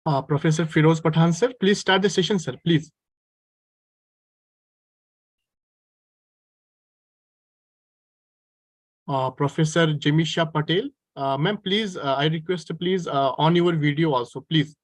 Professor Firoz Pathan, sir, please start the session, sir, please. Professor Jamisha Patel, ma'am, please, I request, please, on your video also, please.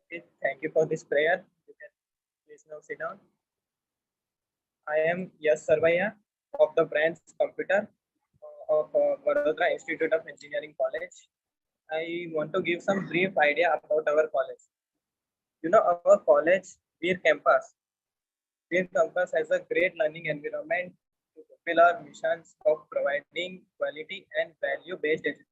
Okay, thank you for this prayer. You can please now sit down. I am Yash Sarvaiya of the branch computer of Vadodara Institute of Engineering College. I want to give some brief idea about our college. You know, our college, Veer Campus. Veer Campus has a great learning environment to fulfill our missions of providing quality and value-based education.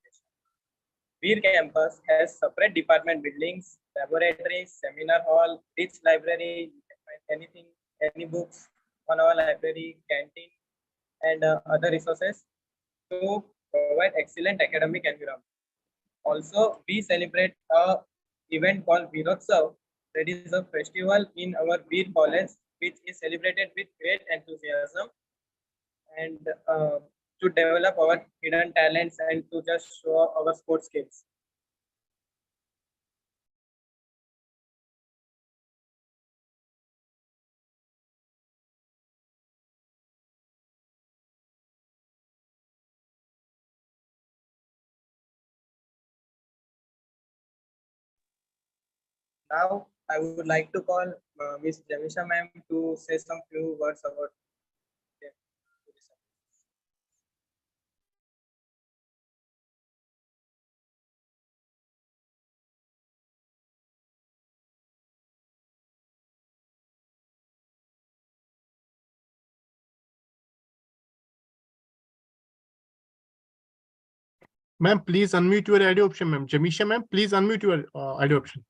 Veer Campus has separate department buildings, laboratories, seminar hall, rich library. You can find anything, any books on our library, canteen, and other resources to provide excellent academic environment. Also, we celebrate a event called Virotsav, that is a festival in our Veer College, which is celebrated with great enthusiasm and to develop our hidden talents and to just show our sports skills. Now, I would like to call Ms. Jamisha ma'am to say some few words about them. Ma'am, please unmute your audio option, ma'am. Jamisha, ma'am, please unmute your audio option.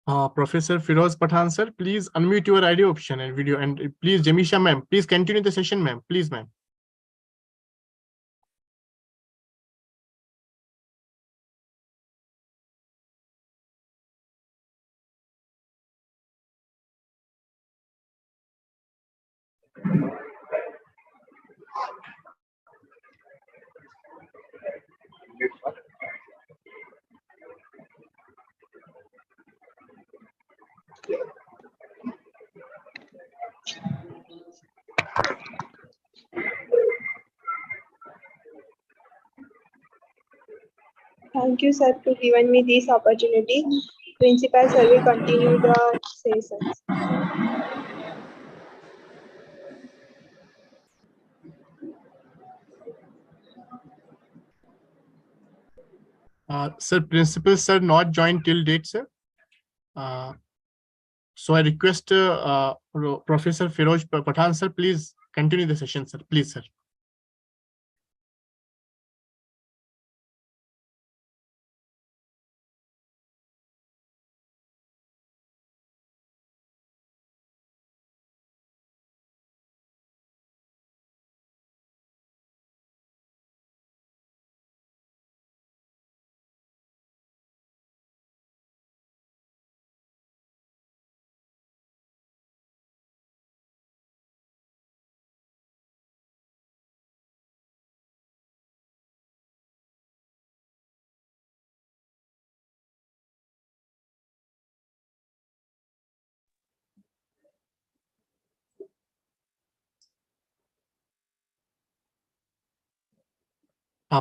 Professor Firoz Pathan sir, please unmute your audio option and video, and please Jamisha ma'am, please continue the session ma'am, please ma'am. Thank you, sir, to giving me this opportunity. Principal sir will continue the sessions. Sir, principal sir not joined till date, sir. So I request Professor Firoz Pathan sir, please continue the session, sir. Please, sir.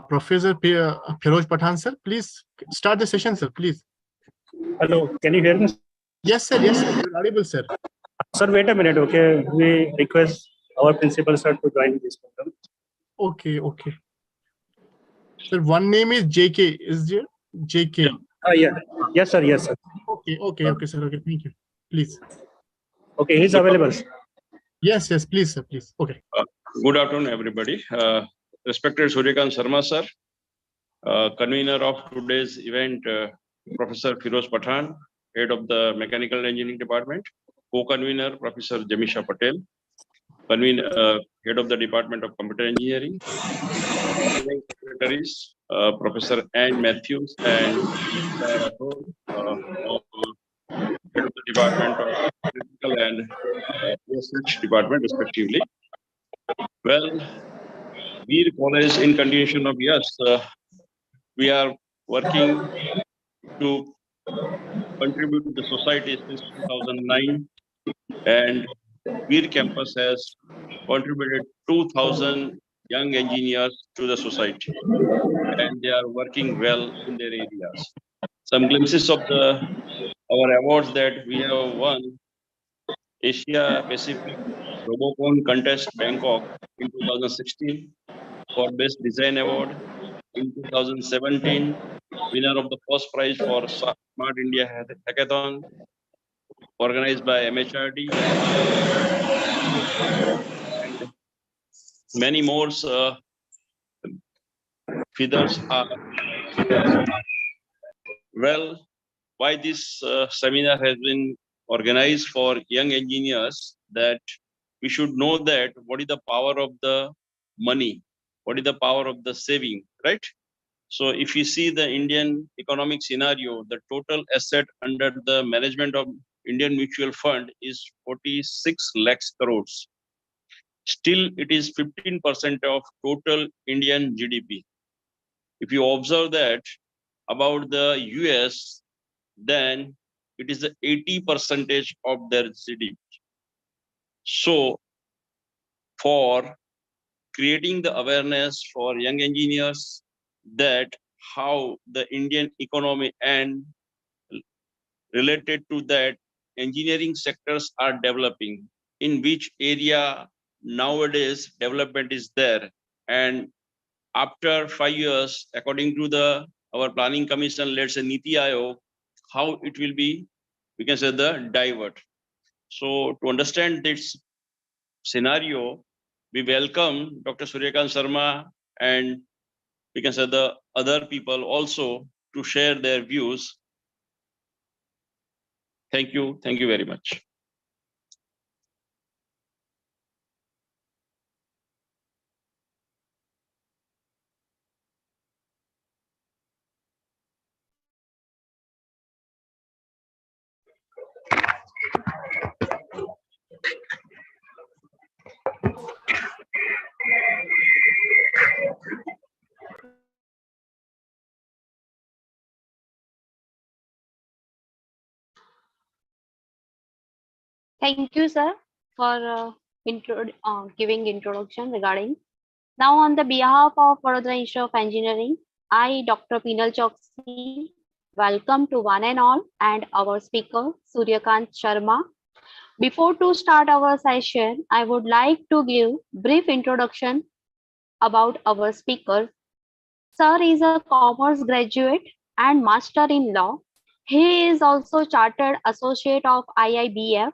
Professor Firoz Pathan sir, please start the session, sir, please. Hello, can you hear me? Yes, sir. Yes, sir. You're audible, sir. Sir, wait a minute. Okay, we request our principal sir to join this program. Okay, okay. Sir, one name is JK. Is there JK? Yeah. Yes, sir. Yes, sir. Okay, okay, okay, sir. Okay, thank you. Please. Okay, he's available. Yes, yes, please, sir. Please. Okay. Good afternoon, everybody. Respected Suryakant Sharma, sir, convener of today's event, Professor Firoz Pathan, head of the Mechanical Engineering Department, co-convener, Professor Jamisha Patel, head of the Department of Computer Engineering, secretaries, Professor Anne Matthews and head of the Department of Electrical and Research Department, respectively. Well, Veer College, in continuation of we are working to contribute to the society since 2009, and Veer campus has contributed 2,000 young engineers to the society, and they are working well in their areas. Some glimpses of our awards that we have won: Asia Pacific Robocon Contest Bangkok in 2016 for Best Design Award. In 2017, winner of the first prize for Smart India Hackathon organized by MHRD. And many more feathers are. Well, why this seminar has been organized for young engineers, that we should know that what is the power of the money, what is the power of the saving, right? So if you see the Indian economic scenario, the total asset under the management of Indian Mutual Fund is 46 lakhs crores. Still, it is 15% of total Indian GDP. If you observe that about the US, then it is the 80% of their GDP. So for creating the awareness for young engineers that how the Indian economy and related to that engineering sectors are developing, in which area nowadays development is there, and after 5 years, according to our planning commission, let's say Niti Aayog, how it will be, we can say the divert. So to understand this scenario, we welcome Dr. Suryakant Sharma and we can say the other people also to share their views. Thank you. Thank you very much. Thank you, sir, for giving introduction regarding. Now, on the behalf of Vadodara Institute of Engineering, I, Dr. Pinal Choksi, welcome to one and all and our speaker, Suryakant Sharma. Before to start our session, I would like to give brief introduction about our speaker. Sir is a commerce graduate and master in law. He is also chartered associate of IIBF.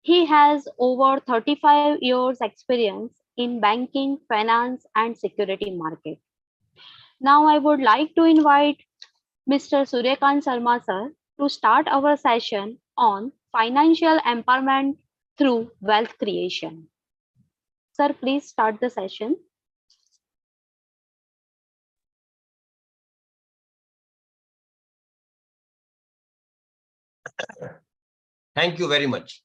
He has over 35 years experience in banking, finance and security market. Now I would like to invite Mr. Suryakant Sharma sir to start our session on financial empowerment through wealth creation. Sir, please start the session. Thank you very much.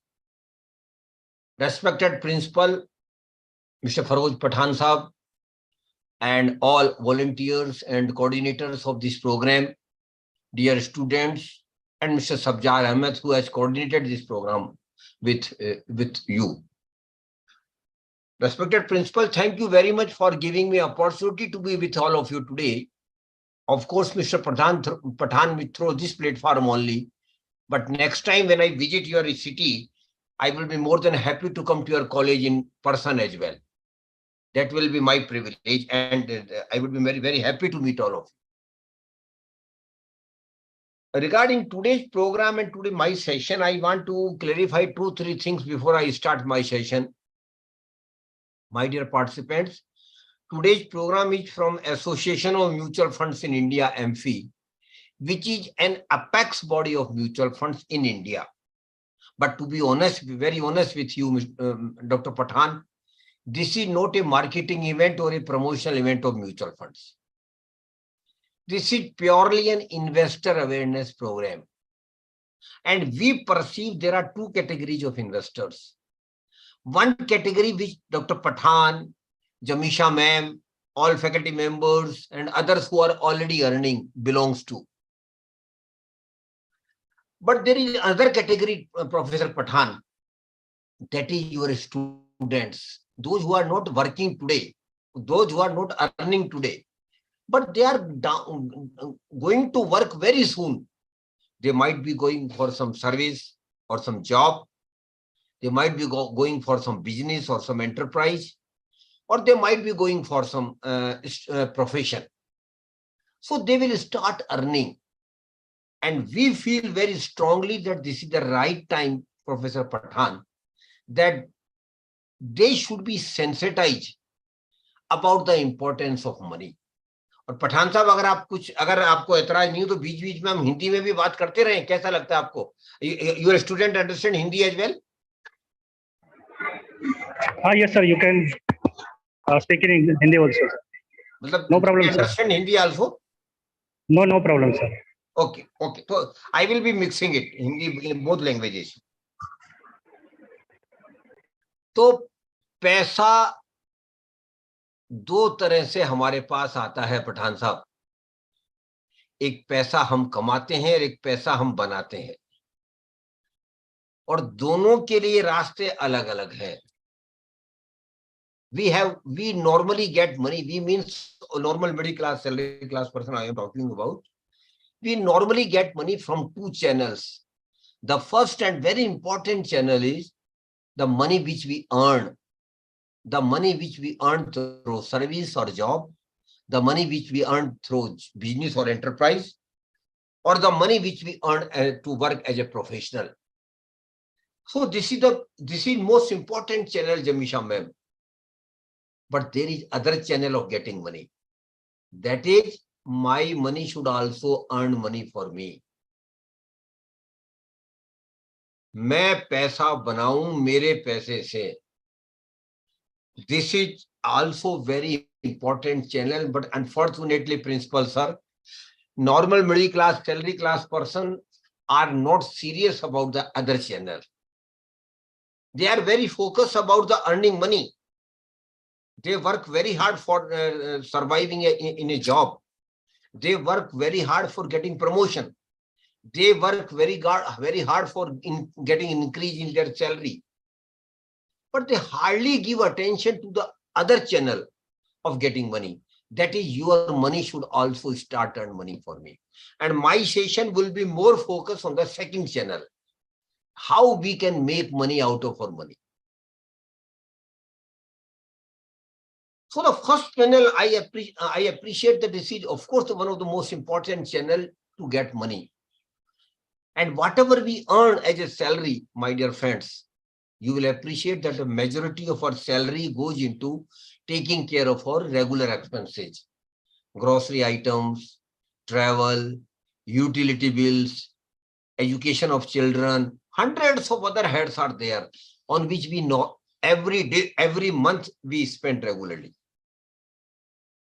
Respected Principal, Mr. Farooq Pathan Sahab, and all volunteers and coordinators of this program, dear students, and Mr. Sabjar Ahmed, who has coordinated this program with you. Respected Principal, thank you very much for giving me opportunity to be with all of you today. Of course, Mr. Pathan will throw this platform only, but next time when I visit your city, I will be more than happy to come to your college in person as well. That will be my privilege, and I would be very, very happy to meet all of you. Regarding today's program and today my session, I want to clarify 2-3 things before I start my session. My dear participants, today's program is from Association of Mutual Funds in India, Amfi, which is an apex body of mutual funds in India. But to be honest, very honest with you, Dr. Pathan, this is not a marketing event or a promotional event of mutual funds. This is purely an investor awareness program. And we perceive there are 2 categories of investors. One category which Dr. Pathan, Jamisha ma'am, all faculty members and others who are already earning belongs to. But there is another category, Professor Pathan, that is your students, those who are not working today, those who are not earning today, but they are going to work very soon. They might be going for some service or some job. They might be going for some business or some enterprise, or they might be going for some profession. So they will start earning. And we feel very strongly that this is the right time, Professor Pathan, that they should be sensitized about the importance of money. और पठान साहब, अगर आपको एतराज नहीं हो तो बीच बीच में हम हिंदी में भी बात करते रहें, कैसा लगता है आपको? Your student understand Hindi as well? Yes sir, you can speak in Hindi also. मतलब no problem sir. Understand Hindi also? No problem sir. Okay. So I will be mixing it Hindi in both languages. तो पैसा 2 तरह से हमारे पास आता है पठान साहब. एक पैसा हम कमाते हैं और एक पैसा हम बनाते हैं, और दोनों के लिए रास्ते अलग अलग हैं. We normally get money. We means normal middle class, salary class person I am talking about. We normally get money from 2 channels. The first and very important channel is the money which we earn. The money which we earn through service or job, the money which we earn through business or enterprise, or the money which we earn to work as a professional. So this is most important channel, Jamisha ma'am. But there is other channel of getting money. That is, my money should also earn money for me. मैं पैसा बनाऊं मेरे पैसे से. This is also very important channel, but unfortunately, principal sir, normal middle class, salary class person are not serious about the other channel. They are very focused about the earning money. They work very hard for surviving in a job. They work very hard for getting promotion. They work very hard for getting increase in their salary. But they hardly give attention to the other channel of getting money. That is, your money should also start earn money for me. And my session will be more focused on the second channel. How we can make money out of our money. So the first channel, I appreciate that this is, of course, one of the most important channel to get money. And whatever we earn as a salary, my dear friends, you will appreciate that the majority of our salary goes into taking care of our regular expenses, grocery items, travel, utility bills, education of children, hundreds of other heads are there on which we know every day, every month we spend regularly.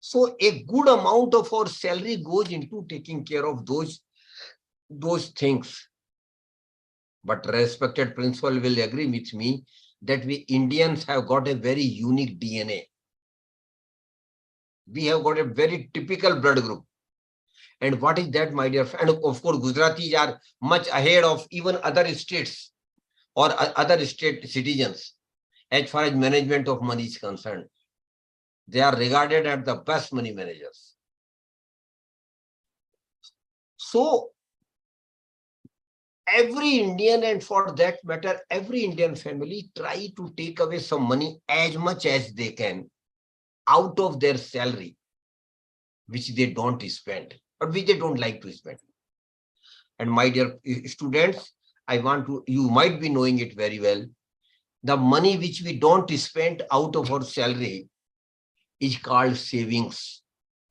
So a good amount of our salary goes into taking care of those things. But respected principal will agree with me that we Indians have got a very unique DNA. We have got a very typical blood group. And what is that, my dear friend? And of course, Gujaratis are much ahead of even other states or other state citizens as far as management of money is concerned. They are regarded as the best money managers. So every Indian, and for that matter, every Indian family, try to take away some money as much as they can out of their salary, which they don't spend or which they don't like to spend. And my dear students, you might be knowing it very well. The money which we don't spend out of our salary is called savings.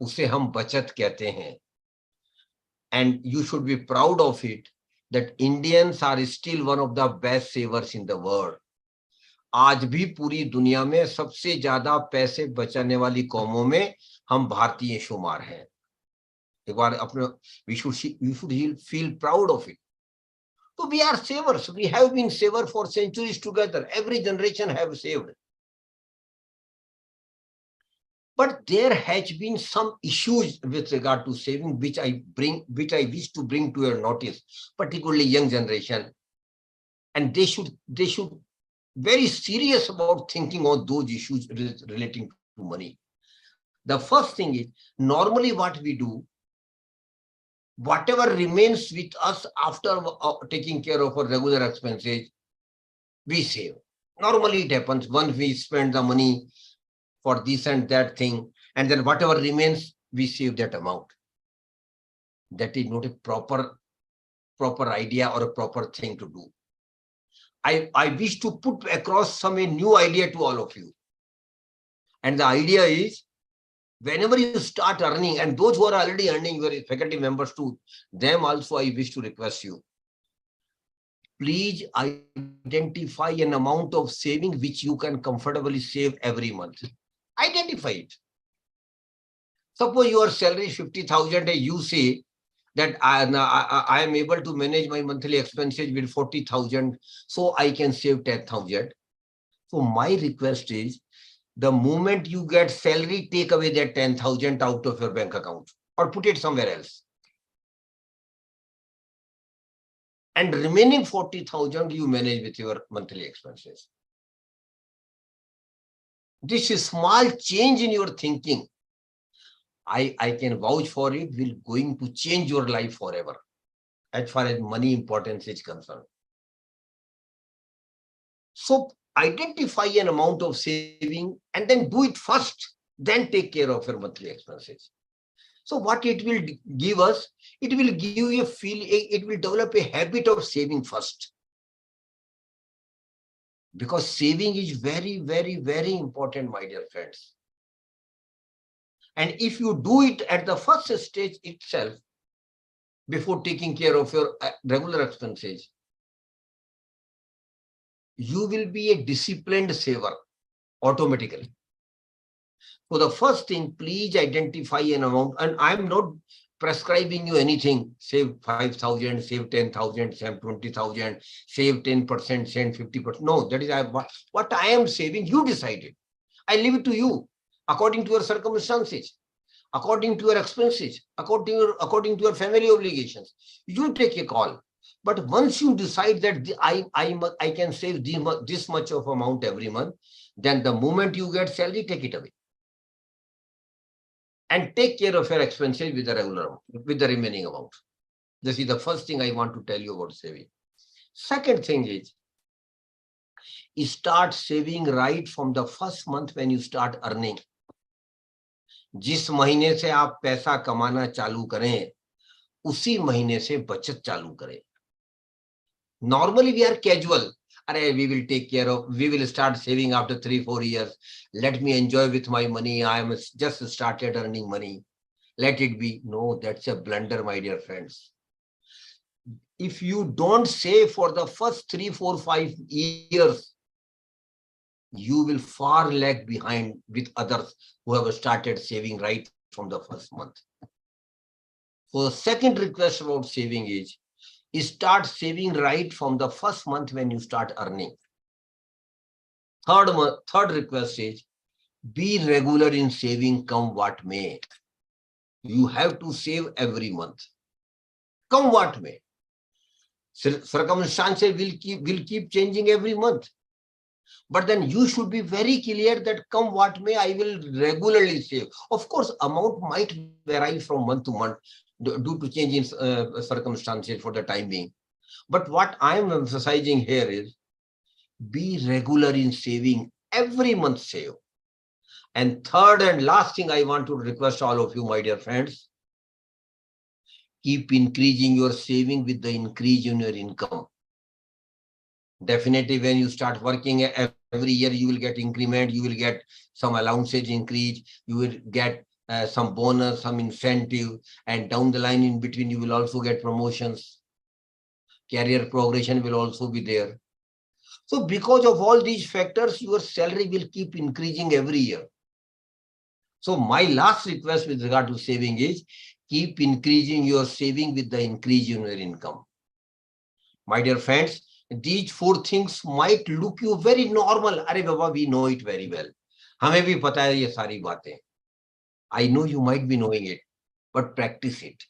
उसे हम बचत कहते हैं. And you should be proud of it that Indians are still one of the best savers in the world. आज भी पूरी दुनिया में सबसे ज्यादा पैसे बचाने वाली कौमों में हम भारतीय शुमार हैं. एक बार अपने we should feel proud of it. So we are savers. We have been savers for centuries together. Every generation have saved. But there has been some issues with regard to saving, which I wish to bring to your notice, particularly young generation. And they should very serious about thinking on those issues relating to money. The first thing is, normally what we do, whatever remains with us after taking care of our regular expenses, we save. Normally it happens once we spend the money for this and that thing, and then whatever remains, we save that amount. That is not a proper idea or a proper thing to do. I wish to put across a new idea to all of you. And the idea is, whenever you start earning, and those who are already earning, your faculty members too, them also I wish to request you. Please identify an amount of saving which you can comfortably save every month. Identify it. Suppose your salary is 50,000 and you say that I am able to manage my monthly expenses with 40,000, so I can save 10,000. So my request is, the moment you get salary, take away that 10,000 out of your bank account or put it somewhere else. And remaining 40,000 you manage with your monthly expenses. This is small change in your thinking. I can vouch for it, will going to change your life forever as far as money importance is concerned. So identify an amount of saving and then do it first, then take care of your monthly expenses. So what it will give us, it will give you a feel, it will develop a habit of saving first. Because saving is very, very, very important, my dear friends. And if you do it at the first stage itself, before taking care of your regular expenses, you will be a disciplined saver automatically. So the first thing, please identify an amount, and I'm not prescribing you anything. Save 5,000, save 10,000, save 20,000, save 10%, save 50%. No, that is what I am saving. You decided. I leave it to you, according to your circumstances, according to your expenses, according to your family obligations. You take a call. But once you decide that I can save this much of amount every month, then the moment you get salary, take it away. And take care of your expenses with the regular amount, with the remaining amount. This is the first thing I want to tell you about saving. Second thing is, start saving right from the first month when you start earning. जिस महीने से आप पैसा कमाना चालू करें, उसी महीने से बचत चालू करें. Normally we are casual. We will take care of, we will start saving after 3-4 years. Let me enjoy with my money. I am just started earning money. Let it be. No, that's a blunder, my dear friends. If you don't save for the first 3, 4, 5 years, you will far lag behind with others who have started saving right from the first month. So the second request about saving is start saving right from the first month when you start earning. Third request is be regular in saving, come what may. You have to save every month, come what may. Circumstances will keep changing every month. But then you should be very clear that come what may, I will regularly save. Of course, amount might vary from month to month due to change in circumstances for the time being. But what I am emphasizing here is be regular in saving, every month save. And third and last thing I want to request all of you, my dear friends, keep increasing your saving with the increase in your income. Definitely when you start working every year, you will get increment, you will get some allowances increase, you will get some bonus, some incentive, and down the line in between, you will also get promotions. Career progression will also be there. So because of all these factors, your salary will keep increasing every year. So my last request with regard to saving is keep increasing your saving with the increase in your income. My dear friends, these 4 things might look you very normal. Arey Baba, we know it very well. हमें भी पता है ये सारी बातें. I know you might be knowing it, but practice it.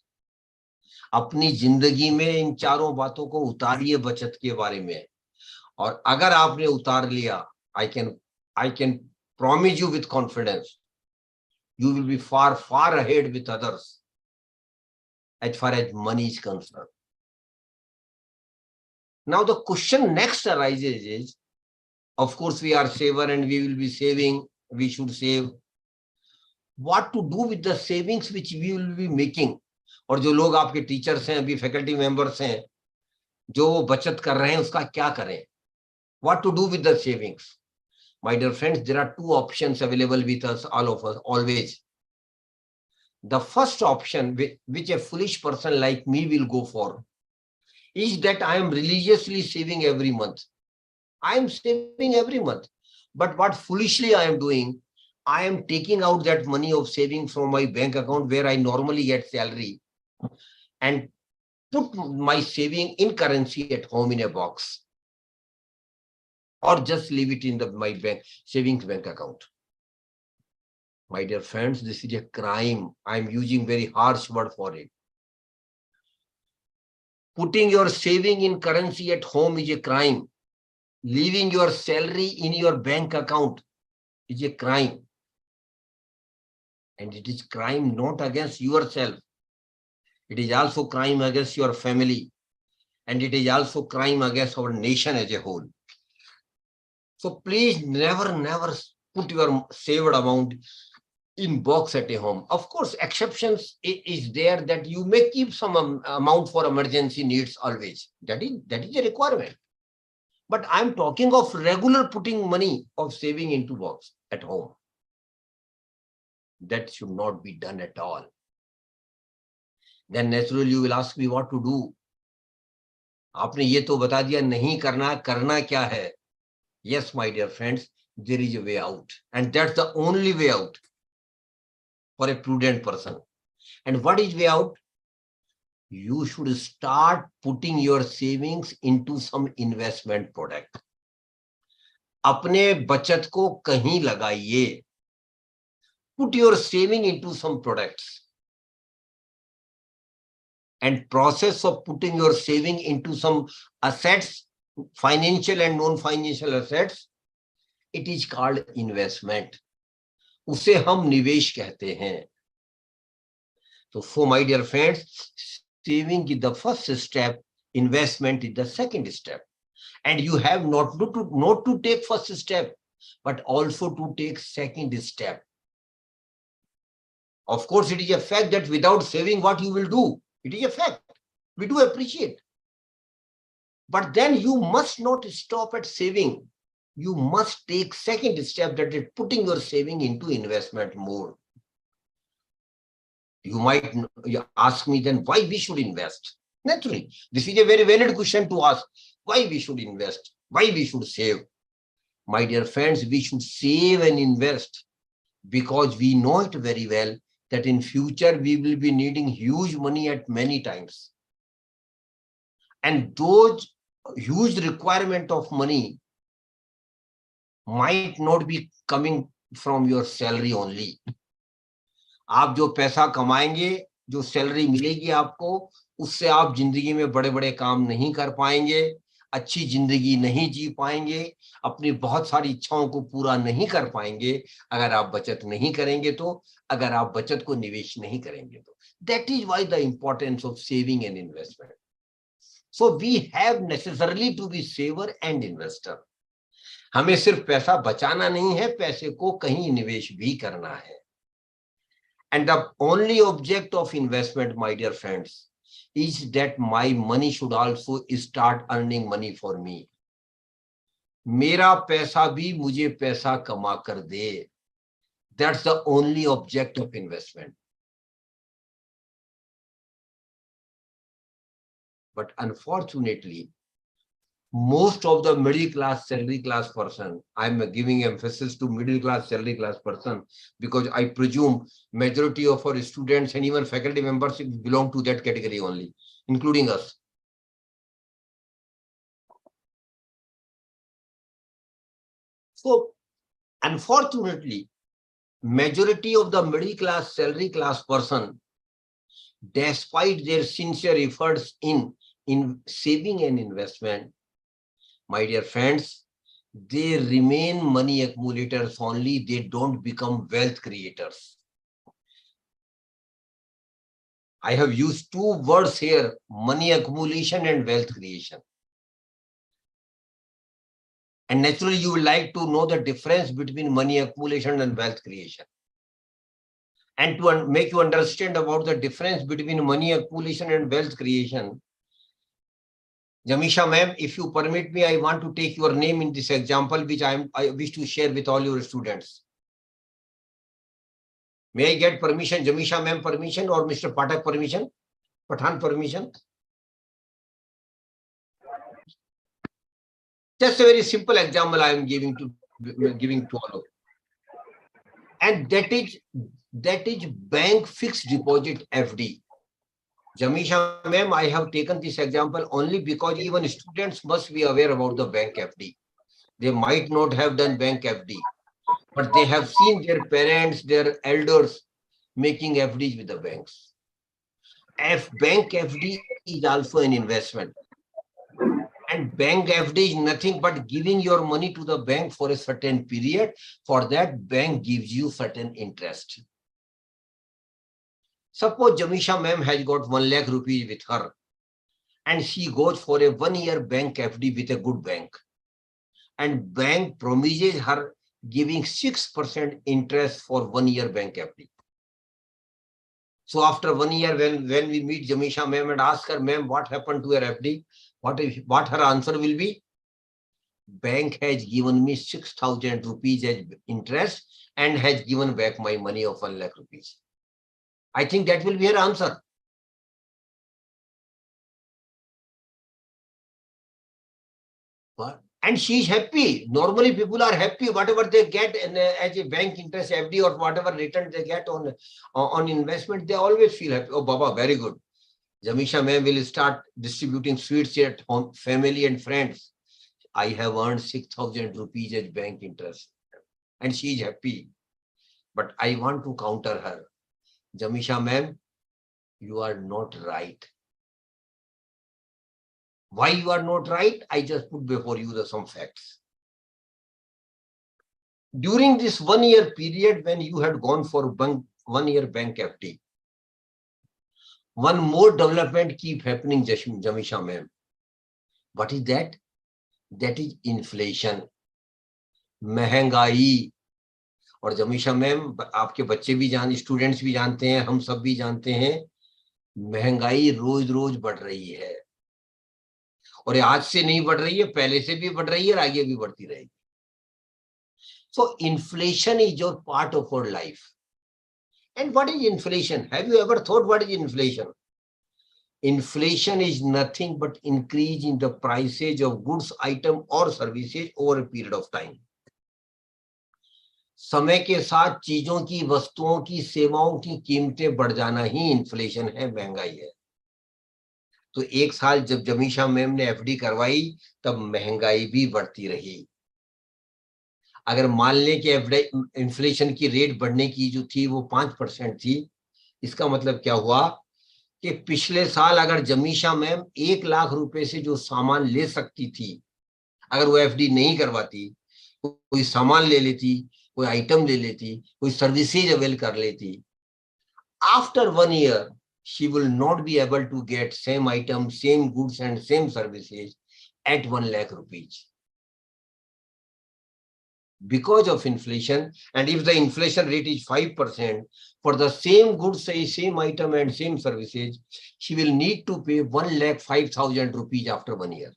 अपनी जिंदगी में इन चारों बातों को उतारिए बचत के बारे में. और अगर आपने उतार लिया, I can promise you with confidence, you will be far ahead with others as far as money is concerned. Now the question next arises is, of course we are saver and we will be saving, we should save. What to do with the savings which we will be making? और जो लोग आपके teachers हैं, अभी faculty members हैं, जो वो बचत कर रहे हैं, उसका क्या करें? What to do with the savings? My dear friends, there are 2 options available with us, all of us, always. The first option, which a foolish person like me will go for, is that I am religiously saving every month. I am saving every month. But what foolishly I am doing, I am taking out that money of saving from my bank account where I normally get salary and put my saving in currency at home in a box, or just leave it in my bank savings bank account. My dear friends, this is a crime. I am using very harsh word for it. Putting your saving in currency at home is a crime. Leaving your salary in your bank account is a crime. And it is crime not against yourself. It is also crime against your family. And it is also crime against our nation as a whole. So please never put your saved amount in box at a home. Of course, exceptions is there that you may keep some amount for emergency needs always. That is a requirement. But I'm talking of regular putting money of saving into box at home. That should not be done at all. Then naturally you will ask me what to do. आपने ये तो बता दिया नहीं करना, करना क्या है? Yes, my dear friends, there is a way out. And that's the only way out for a prudent person. And what is way out? You should start putting your savings into some investment product. अपने बचत को कहीं लगाइए. Put your saving into some products. And process of putting your saving into some assets, financial and non-financial assets, it is called investment. उसे हम निवेश कहते हैं. So my dear friends, saving is the first step, investment is the second step. And you have not to take first step, but also to take second step. Of course, it is a fact that without saving, what you will do? It is a fact. We do appreciate. But then you must not stop at saving. You must take second step, that is putting your saving into investment mode. You might ask me then why we should invest. Naturally, this is a very valid question to ask. Why we should invest? Why we should save? My dear friends, we should save and invest because we know it very well that in future we will be needing huge money at many times. And those huge requirement of money might not be coming from your salary only. आप जो पैसा कमाएंगे, जो salary मिलेगी आपको, उससे आप जिंदगी में बड़े बड़े काम नहीं कर पाएंगे, अच्छी जिंदगी नहीं जी पाएंगे, अपनी बहुत सारी इच्छाओं को पूरा नहीं कर पाएंगे अगर आप बचत नहीं करेंगे तो, अगर आप बचत को निवेश नहीं करेंगे तो. That is why the importance of saving and investment. So we have necessarily to be saver and investor. हमें सिर्फ पैसा बचाना नहीं है, पैसे को कहीं निवेश भी करना है. And the only object of investment, my dear friends, is that my money should also start earning money for me. मेरा पैसा भी मुझे पैसा कमा कर दे. That's the only object of investment. But unfortunately, most of the middle class, salary class person, I'm giving emphasis to middle class, salary class person, because I presume majority of our students and even faculty members belong to that category only, including us. So, unfortunately, majority of the middle class, salary class person, despite their sincere efforts in saving and investment, my dear friends, they remain money accumulators only. They don't become wealth creators. I have used two words here, money accumulation and wealth creation. And naturally, you would like to know the difference between money accumulation and wealth creation. And to make you understand about the difference between money accumulation and wealth creation, Jamisha ma'am, if you permit me, I want to take your name in this example, which I wish to share with all your students. May I get permission, Jamisha ma'am permission or Mr. Pathak permission? Pathan permission? Just a very simple example I am giving to all of you. And that is bank fixed deposit FD. Jamisha ma'am, I have taken this example only because even students must be aware about the bank FD. They might not have done bank FD, but they have seen their parents, their elders making FDs with the banks. Bank FD is also an investment. And bank FD is nothing but giving your money to the bank for a certain period. For that, bank gives you certain interest. Suppose Jamisha ma'am has got 1 lakh rupees with her and she goes for a 1-year bank FD with a good bank. And bank promises her giving 6% interest for 1-year bank FD. So after 1 year, when we meet Jamisha ma'am and ask her, ma'am, what happened to her FD? What her answer will be? Bank has given me 6,000 rupees as interest and has given back my money of 1 lakh rupees. I think that will be her answer. But And she is happy. Normally, people are happy whatever they get as a bank interest FD or whatever return they get on investment. They always feel happy. Oh, Baba, very good. Jamisha ma'am will start distributing sweets at home, family and friends. I have earned 6,000 rupees as bank interest, and she is happy. But I want to counter her. Jamisha ma'am, you are not right. Why you are not right? I just put before you some facts. During this 1 year period when you had gone for 1 year bank FD, one more development keep happening, Jamisha ma'am. What is that? That is inflation, महंगाई. और जमीशा ma'am, आपके बच्चे भी students भी जानते हैं, हम सब भी जानते हैं, महंगाई रोज रोज बढ़ रही है. और ये आज से नहीं बढ़ रही है, पहले से भी बढ़ रही है और आगे भी बढ़ती रहेगी. So inflation is your part of our life. And what is inflation? Have you ever thought what is inflation? Inflation is nothing but increase in the prices of goods, item or services over a period of time. समय के साथ चीजों की, वस्तुओं की, सेवाओं की कीमतें बढ़ जाना ही इन्फ्लेशन है, महंगाई है. तो एक साल जब जमीशा मैम ने एफडी करवाई तब महंगाई भी बढ़ती रही. अगर मान लें कि इन्फ्लेशन की रेट बढ़ने की जो थी वो 5% थी, इसका मतलब क्या हुआ कि पिछले साल अगर जमीशा मैम 1 लाख रुपए से जो सामान ले सकती थी, अगर वो एफडी नहीं करवाती, कोई सामान ले लेती, कोई आइटम ले लेती, कोई सर्विसेज अवेल कर लेती, after 1 year she will not be able to get same item, same goods and same services at 1 lakh rupees. Because of inflation, and if the inflation rate is 5%, for the same goods, say same item and same services, she will need to pay 1,05,000 rupees after 1 year.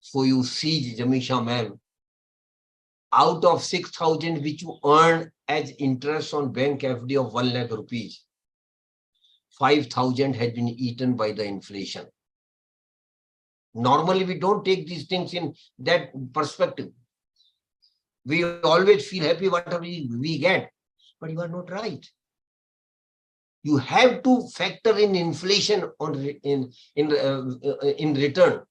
So you see, Jamisha ma'am, out of 6,000 which you earn as interest on bank FD of 1 lakh rupees, 5,000 has been eaten by the inflation. Normally, we don't take these things in that perspective. We always feel happy whatever we get, but you are not right. You have to factor in inflation in return.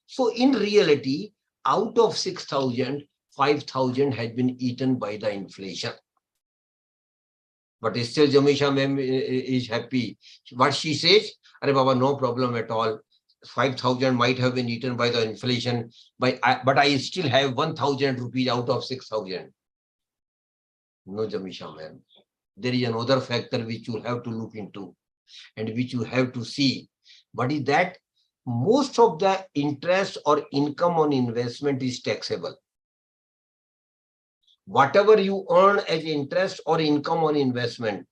So in reality, out of 6,000, 5,000 has been eaten by the inflation. But still Jamisha ma'am is happy. What she says, Arey Baba, no problem at all. 5,000 might have been eaten by the inflation, but I still have 1,000 rupees out of 6,000. No, Jamisha ma'am. There is another factor which you have to look into and which you have to see. What is that? Most of the interest or income on investment is taxable. Whatever you earn as interest or income on investment,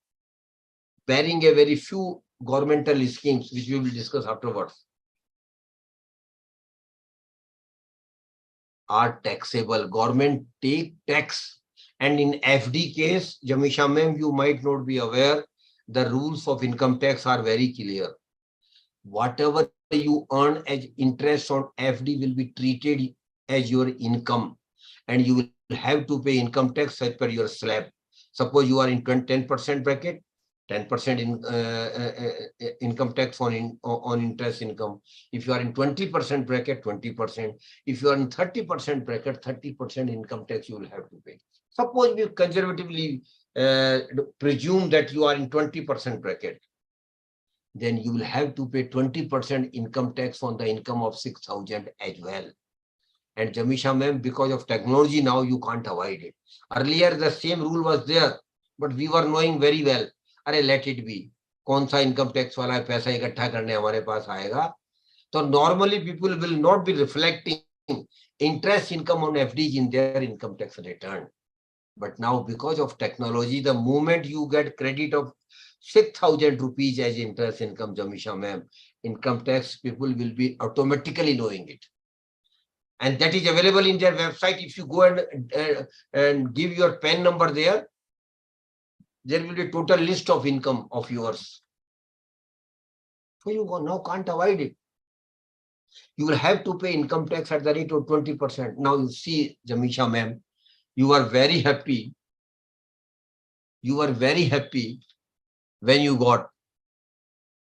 barring a very few governmental schemes, which we will discuss afterwards, are taxable. Government take tax. And in FD case, Jamisha ma'am, you might not be aware, the rules of income tax are very clear. Whatever you earn as interest on FD will be treated as your income, and you will have to pay income tax as per your slab. Suppose you are in 10% bracket, 10% income tax on interest income. If you are in 20% bracket, 20%. If you are in 30% bracket, 30% income tax you will have to pay. Suppose we conservatively presume that you are in 20% bracket, then you will have to pay 20% income tax on the income of 6,000 as well. And Jamisha ma'am, because of technology now you can't avoid it. Earlier the same rule was there, but we were knowing very well, अरे let it be, कौन सा income tax वाला पैसा इकट्ठा करने हमारे पास आएगा. So normally people will not be reflecting interest income on FD in their income tax return. But now because of technology, the moment you get credit of 6,000 rupees as interest income, Jamisha ma'am, income tax people will be automatically knowing it. And that is available in their website. If you go and give your PAN number there, there will be a total list of income of yours. So you now can't avoid it. You will have to pay income tax at the rate of 20%. Now you see, Jamisha ma'am, you are very happy. You are very happy when you got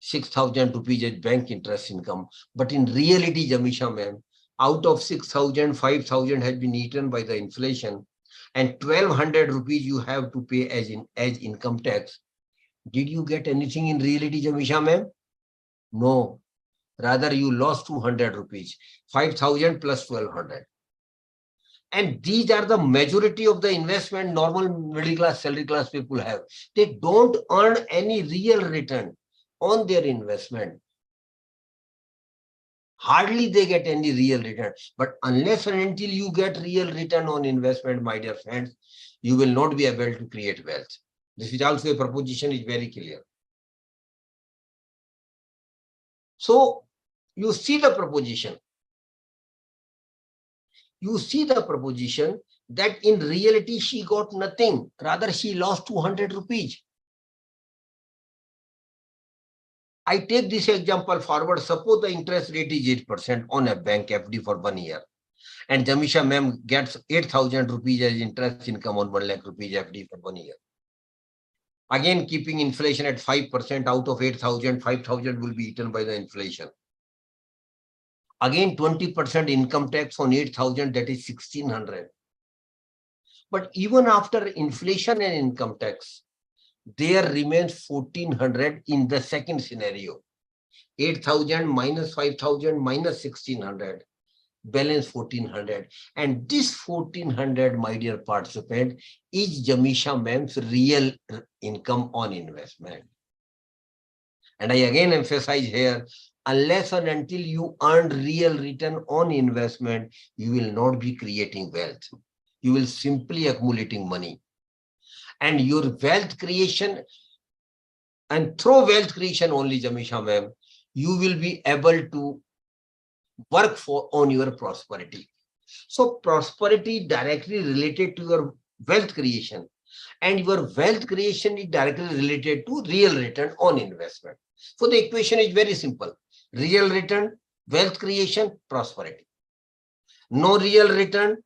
6,000 rupees as bank interest income. But in reality, Jamisha ma'am, out of 6,000, 5,000 has been eaten by the inflation, and 1,200 rupees you have to pay as income tax. Did you get anything in reality, Jamisha ma'am? No. Rather, you lost 200 rupees, 5,000 plus 1,200. And these are the majority of the investment normal middle class, salary class people have. They don't earn any real return on their investment. Hardly they get any real return. But unless and until you get real return on investment, my dear friends, you will not be able to create wealth. This is also a proposition, is very clear. So you see the proposition. You see the proposition that in reality she got nothing. Rather, she lost 200 rupees. I take this example forward. Suppose the interest rate is 8% on a bank FD for 1 year. And Jamisha ma'am gets 8,000 rupees as interest income on 1 lakh rupees FD for 1 year. Again, keeping inflation at 5%, out of 8,000, 5,000 will be eaten by the inflation. Again, 20% income tax on 8,000, that is 1,600. But even after inflation and income tax, there remains 1,400 in the second scenario. 8,000 minus 5,000 minus 1,600, balance 1,400. And this 1,400, my dear participant, is Jamisha ma'am's real income on investment. And I again emphasize here, unless and until you earn real return on investment, you will not be creating wealth. You will simply accumulating money. And your wealth creation, and through wealth creation only, Jamisha ma'am, you will be able to work on your prosperity. So prosperity directly related to your wealth creation, and your wealth creation is directly related to real return on investment. So the equation is very simple. Real return, wealth creation, prosperity. No real return,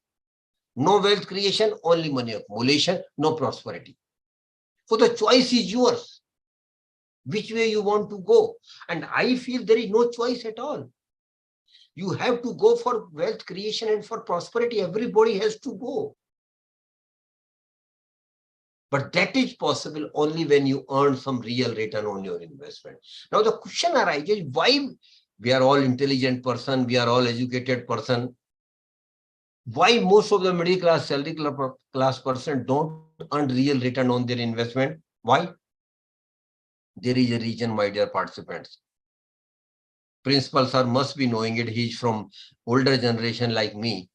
no wealth creation, only money accumulation, no prosperity. So the choice is yours, which way you want to go. And I feel there is no choice at all. You have to go for wealth creation and for prosperity. Everybody has to go. But that is possible only when you earn some real return on your investment. Now the question arises, why we are all intelligent person, we are all educated person, why most of the middle class, salary class person don't earn real return on their investment? Why? There is a reason, my dear participants. Principal sir must be knowing it. He is from older generation like me.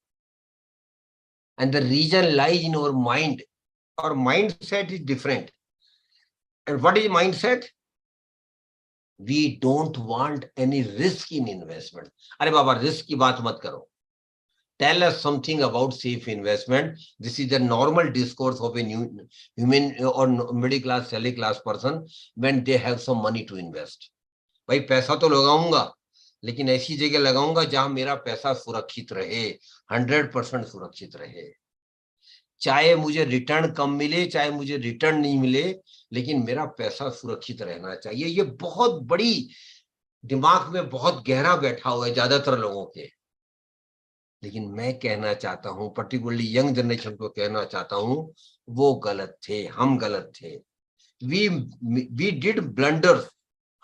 And the reason lies in our mind. Our mindset is different. And what is mindset? We don't want any risk in investment. Arey baba, risk ki baat mat karo. Tell us something about safe investment. This is the normal discourse of a new human or middle class, salary class person when they have some money to invest. भाई पैसा तो लगाऊंगा, लेकिन ऐसी जगह लगाऊंगा जहां मेरा पैसा सुरक्षित रहे, 100% सुरक्षित रहे. चाहे मुझे रिटर्न कम मिले, चाहे मुझे रिटर्न नहीं मिले, लेकिन मेरा पैसा सुरक्षित रहना चाहिए. ये बहुत बड़ी दिमाग में बहुत गहरा बैठा हुआ है ज्यादातर लोगों के. लेकिन मैं कहना चाहता हूं, पर्टिकुलरली यंग जनरेशन को कहना चाहता हूं, वो गलत थे, हम गलत थे. We did blunders.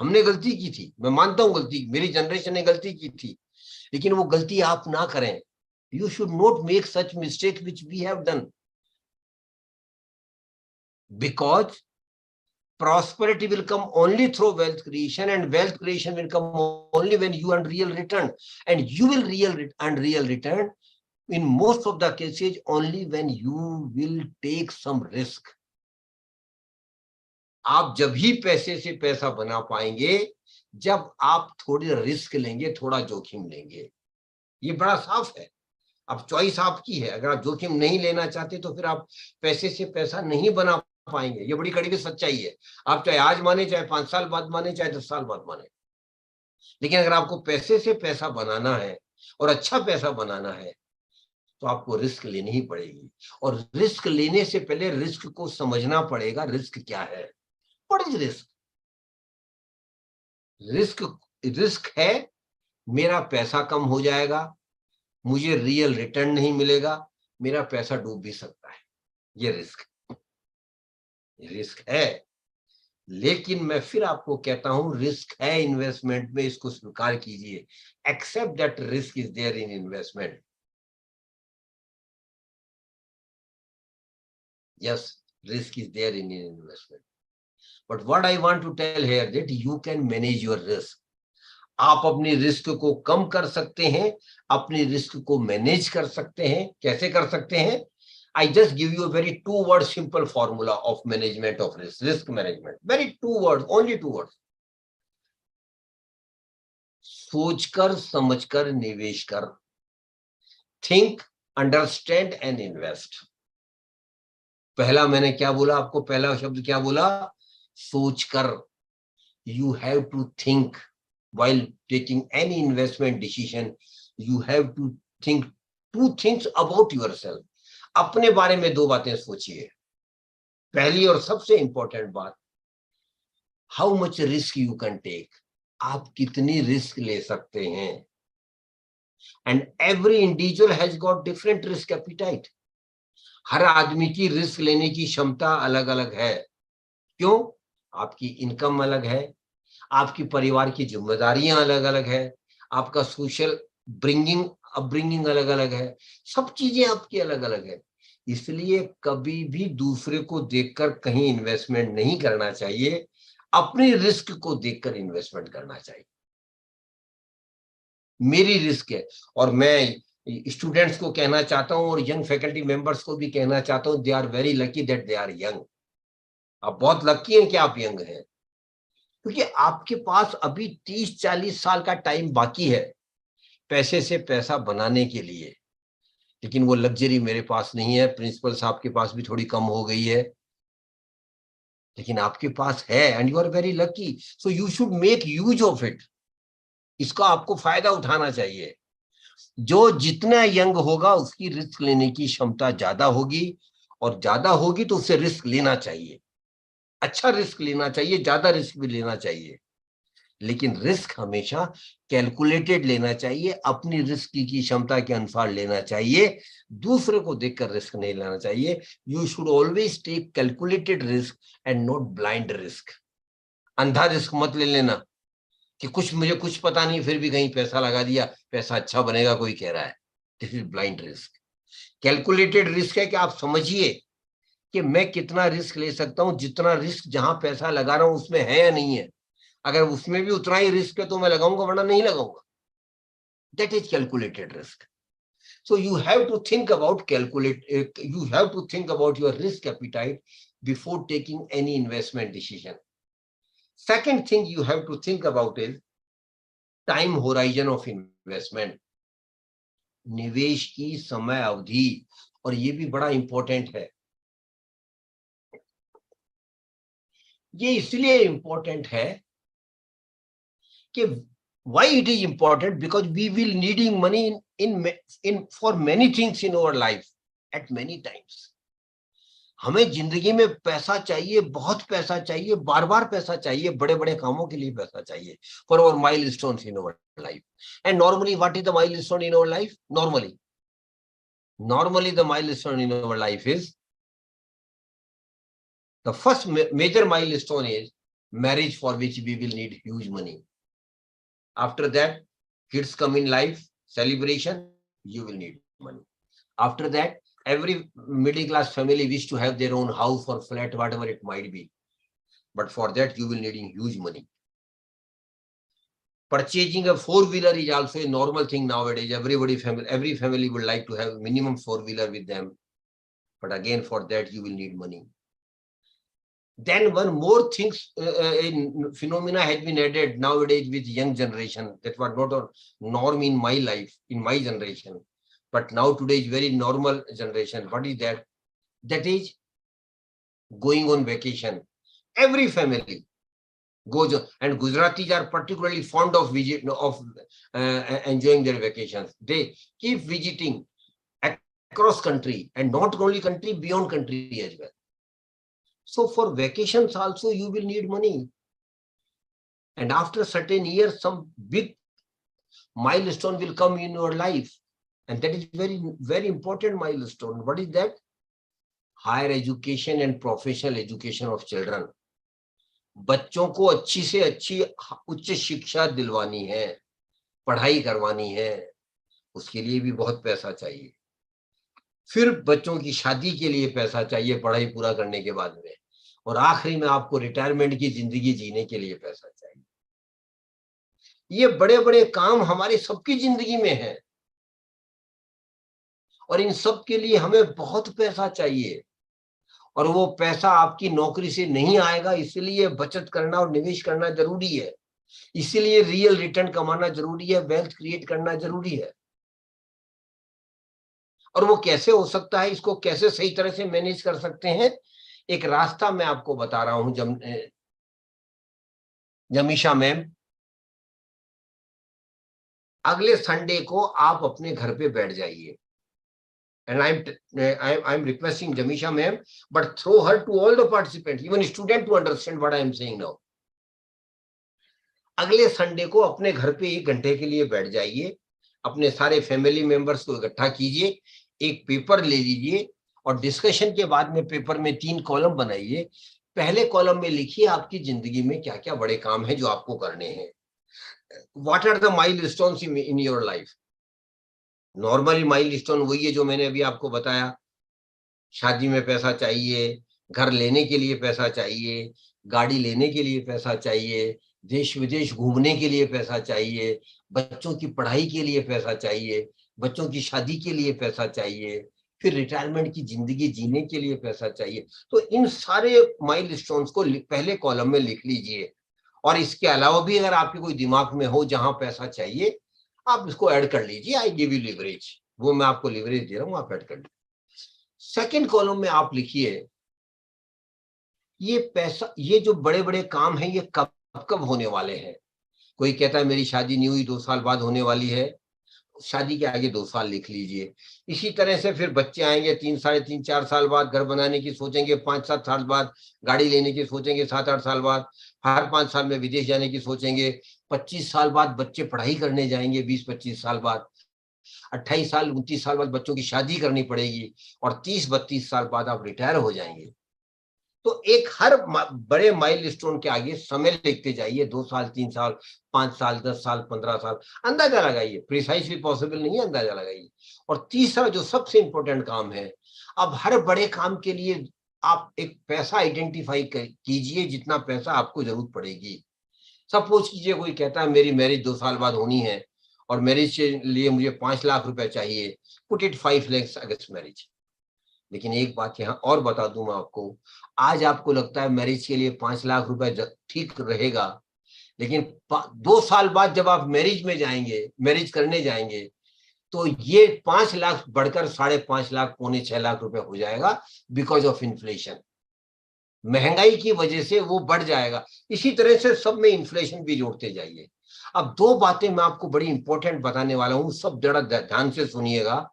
हमने गलती की थी, मैं मानता हूं गलती, मेरी जनरेशन ने गलती की थी, लेकिन वो गलती आप ना करें. You should not make such mistakes which we have done. Because prosperity will come only through wealth creation, and wealth creation will come only when you earn real return. And you will earn real return in most of the cases only when you will take some risk. आप जब ही पैसे से पैसा बना पाएंगे जब आप थोड़ी रिस्क लेंगे, थोड़ा जोखिम लेंगे. ये बड़ा साफ है. अब चॉइस आपकी है. अगर आप जोखिम नहीं लेना चाहते तो फिर आप पैसे से पैसा नहीं बना पाएंगे. ये बड़ी कड़वी सच्चाई है. आप चाहे आज माने, चाहे 5 साल बाद माने, चाहे 10 साल बाद माने. लेकिन अगर आपको पैसे से पैसा बनाना है और अच्छा पैसा बनाना है तो आपको रिस्क लेनी ही पड़ेगी। और रिस्क लेने से पहले रिस्क को समझना पड़ेगा, रिस्क क्या है, व्हाट इज रिस्क। रिस्क है मेरा पैसा कम हो जाएगा, मुझे रियल रिटर्न नहीं मिलेगा, मेरा पैसा डूब भी सकता है, ये रिस्क है। लेकिन मैं फिर आपको कहता हूं रिस्क है इन्वेस्टमेंट में, इसको स्वीकार कीजिए। Accept that risk is there in investment. Yes, risk is there in investment. But what I want to tell here that you can manage your risk. आप अपनी रिस्क को कम कर सकते हैं, अपनी रिस्क को मैनेज कर सकते हैं। कैसे कर सकते हैं? I just give you a very 2-word simple formula of management of risk management. Very 2 words, only 2 words. सोचकर समझकर निवेश कर। Think, understand and invest. पहला मैंने क्या बोला आपको? पहला शब्द क्या बोला? सोचकर। You have to think while taking any investment decision. You have to think 2 things about yourself. अपने बारे में 2 बातें सोचिए। पहली और सबसे इंपॉर्टेंट बात, how much risk you can take. आप कितनी रिस्क ले सकते हैं। And every individual has got different risk appetite. हर आदमी की रिस्क लेने की क्षमता अलग अलग है। क्यों? आपकी इनकम अलग है, आपकी परिवार की जिम्मेदारियां अलग अलग है, आपका सोशल अपब्रिंगिंग अलग अलग है, सब चीजें आपकी अलग अलग है। इसलिए कभी भी दूसरे को देखकर कहीं इन्वेस्टमेंट नहीं करना चाहिए, अपनी रिस्क को देखकर इन्वेस्टमेंट करना चाहिए। मेरी रिस्क है, और मैं स्टूडेंट्स को कहना चाहता हूं और यंग फैकल्टी मेंबर्स को भी कहना चाहता हूं, they are very lucky that they are young. आप बहुत लकी हैं कि आप यंग हैं, क्योंकि आपके पास अभी 30-40 साल का टाइम बाकी है पैसे से पैसा बनाने के लिए। लेकिन वो लग्जरी मेरे पास नहीं है, प्रिंसिपल साहब के पास भी थोड़ी कम हो गई है, लेकिन आपके पास है and you are very lucky. So you should make use of it. इसका आपको फायदा उठाना चाहिए। जो जितना यंग होगा उसकी रिस्क लेने की क्षमता ज्यादा होगी, और ज्यादा होगी तो उसे रिस्क लेना चाहिए, अच्छा रिस्क लेना चाहिए, ज्यादा रिस्क भी लेना चाहिए। लेकिन रिस्क हमेशा कैलकुलेटेड लेना चाहिए, अपनी रिस्क की क्षमता के अनुसार लेना चाहिए, दूसरे को देखकर रिस्क नहीं लेना चाहिए। You should always take calculated risk and not blind risk. अंधा रिस्क मत ले लेना कि मुझे कुछ पता नहीं फिर भी कहीं पैसा लगा दिया, पैसा अच्छा बनेगा कोई कह रहा है, this is blind risk. Calculated risk है कि आप समझिए कि मैं कितना रिस्क ले सकता हूं, जितना रिस्क जहां पैसा लगा रहा हूं उसमें है या नहीं है। अगर उसमें भी उतना ही रिस्क है तो मैं लगाऊंगा, वरना नहीं लगाऊंगा। That is calculated risk. So you have to think about you have to think about your risk appetite before taking any investment decision. Second thing you have to think about is time horizon of investment. निवेश की समय अवधि, और ये भी बड़ा important है। ये इसलिए इंपॉर्टेंट है कि why it is important, because we will needing money in for many things in our life at many times. हमें जिंदगी में पैसा चाहिए, बहुत पैसा चाहिए, बार बार पैसा चाहिए, बड़े बड़े कामों के लिए पैसा चाहिए, for our milestones in our life. And normally what is the milestone in our life? Normally the milestone in our life is, the first major milestone is marriage, for which we will need huge money. After that, kids come in life, celebration, you will need money. After that, every middle class family wish to have their own house or flat, whatever it might be. But for that, you will need huge money. Purchasing a 4-wheeler is also a normal thing nowadays. Every family would like to have minimum 4-wheeler with them. But again, for that, you will need money. Then one more things, phenomena has been added nowadays with young generation that was not a norm in my life, in my generation. But now today is very normal generation. What is that? That is going on vacation. Every family And Gujaratis are particularly fond of enjoying their vacations. They keep visiting across country, and not only country, beyond country as well. So for vacations also you will need money. And after certain years, some big milestone will come in your life. And that is very, very important milestone. What is that? Higher education and professional education of children. बच्चों को अच्छी से अच्छी उच्च शिक्षा दिलवानी है, पढ़ाई करवानी है, उसके लिए भी बहुत पैसा चाहिए। फिर बच्चों की शादी के लिए पैसा चाहिए पढ़ाई पूरा करने के बाद में, और आखिरी में आपको रिटायरमेंट की जिंदगी जीने के लिए पैसा चाहिए। ये बड़े बड़े काम हमारे सबकी जिंदगी में है, और इन सब के लिए हमें बहुत पैसा चाहिए, और वो पैसा आपकी नौकरी से नहीं आएगा, इसलिए बचत करना और निवेश करना जरूरी है, इसीलिए रियल रिटर्न कमाना जरूरी है, वेल्थ क्रिएट करना जरूरी है। और वो कैसे हो सकता है, इसको कैसे सही तरह से मैनेज कर सकते हैं, एक रास्ता मैं आपको बता रहा हूं। जमीशा मैम, अगले संडे को आप अपने घर पे बैठ जाइए, and I'm requesting Jamisha ma'am, but throw her to all the participants, even student, to understand what I am saying now. अगले संडे को अपने घर पे 1 घंटे के लिए बैठ जाइए, अपने सारे फैमिली मेंबर्स को इकट्ठा कीजिए, एक पेपर ले लीजिए, और डिस्कशन के बाद में पेपर में 3 कॉलम बनाइए। पहले कॉलम में लिखिए आपकी जिंदगी में क्या क्या बड़े काम हैं जो आपको करने हैं। What are the milestones in your life? Normally milestone वही है जो मैंने अभी आपको बताया। शादी में पैसा चाहिए, घर लेने के लिए पैसा चाहिए, गाड़ी लेने के लिए पैसा चाहिए, देश विदेश घूमने के लिए पैसा चाहिए, बच्चों की पढ़ाई के लिए पैसा चाहिए, बच्चों की शादी के लिए पैसा चाहिए, फिर रिटायरमेंट की जिंदगी जीने के लिए पैसा चाहिए। तो इन सारे माइलस्टोन्स को पहले कॉलम में लिख लीजिए, और इसके अलावा भी अगर आपके कोई दिमाग में हो जहां पैसा चाहिए, आप इसको ऐड कर लीजिए। आई गिव यू लिवरेज, वो मैं आपको लिवरेज दे रहा हूं, आप ऐड कर लीजिए। सेकंड कॉलम में आप लिखिए ये पैसा, ये जो बड़े बड़े काम हैं ये कब कब होने वाले हैं। कोई कहता है मेरी शादी नहीं हुई, 2 साल बाद होने वाली है, शादी के आगे 2 साल लिख लीजिए। इसी तरह से फिर बच्चे आएंगे 3, साढ़े 3, 4 साल बाद, घर बनाने की सोचेंगे 5-7 साल बाद, गाड़ी लेने की सोचेंगे 7-8 साल बाद, हर 5 साल में विदेश जाने की सोचेंगे, 25 साल बाद बच्चे पढ़ाई करने जाएंगे, 20-25 साल बाद, 28 साल 29 साल बाद बच्चों की शादी करनी पड़ेगी, और 30-32 साल बाद आप रिटायर हो जाएंगे। तो एक हर बड़े माइलस्टोन के आगे समय लिखते जाइए, 2 साल, 3 साल, 5 साल, 10 साल, 15 साल, अंदाजा लगाइए। प्रिसाइसली पॉसिबल नहीं है, अंदाजा लगाइए। और तीसरा जो सबसे इंपॉर्टेंट काम है, अब हर बड़े काम के लिए आप एक पैसा आइडेंटिफाई कीजिए, जितना पैसा आपको जरूरत पड़ेगी। सपोज कीजिए कोई कहता है मेरी मैरिज 2 साल बाद होनी है, और मैरिज के लिए मुझे 5 लाख रुपए चाहिए, put it 5 lakhs against marriage. लेकिन एक बात यहाँ और बता दूं मैं आपको, आज आपको लगता है मैरिज के लिए 5 लाख रुपए ठीक रहेगा, लेकिन 2 साल बाद जब आप मैरिज में जाएंगे, मैरिज करने जाएंगे, तो ये 5 लाख बढ़कर 5.5 लाख, 5.25 लाख रुपए हो जाएगा, बिकॉज ऑफ इन्फ्लेशन। महंगाई की वजह से वो बढ़ जाएगा। इसी तरह से सब में इन्फ्लेशन भी जोड़ते जाइए। अब 2 बातें मैं आपको बड़ी इंपॉर्टेंट बताने वाला हूं, सब जरा ध्यान से सुनिएगा।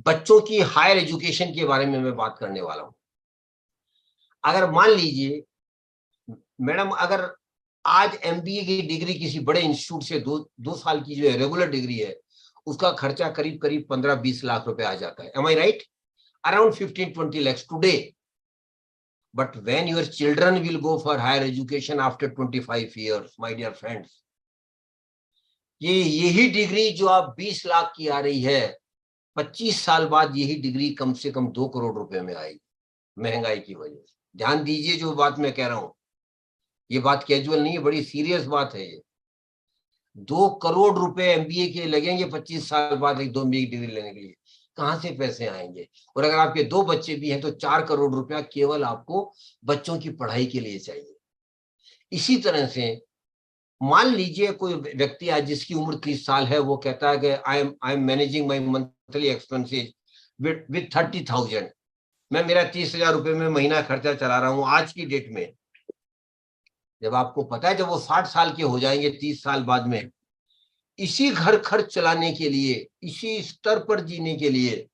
बच्चों की हायर एजुकेशन के बारे में मैं बात करने वाला हूं। अगर मान लीजिए मैडम, अगर आज MBA की डिग्री किसी बड़े इंस्टीट्यूट से 2 साल की जो है रेगुलर डिग्री है, उसका खर्चा करीब 15-20 लाख रुपए आ जाता है। Am I right? Around 15-20 lakhs today. But when your children will go for higher education after 25 years, my dear friends, यही डिग्री जो आप 20 लाख की आ रही है, 25 साल बाद यही डिग्री कम से कम 2 करोड़ रुपए में आएगी, महंगाई की वजह से। ध्यान दीजिए जो बात मैं कह रहा हूं, ये बात कैजुअल नहीं है, बड़ी सीरियस बात है ये। 2 करोड़ रुपए MBA के लगेंगे 25 साल बाद एक 2 MBA की डिग्री लेने के लिए। कहां से पैसे आएंगे? और अगर आपके 2 बच्चे भी हैं तो 4 करोड़ रुपया केवल आपको बच्चों की पढ़ाई के लिए चाहिए। इसी तरह से मान लीजिए कोई व्यक्ति आज जिसकी उम्र 30 साल है, वो कहता है कि I am managing my monthly expenses with 30,000। मैं मेरा 30,000 रुपए में महीना खर्चा चला रहा हूं आज की डेट में। जब आपको पता है जब वो 60 साल के हो जाएंगे 30 साल बाद में, इसी घर खर्च चलाने के लिए, इसी स्तर पर जीने के लिए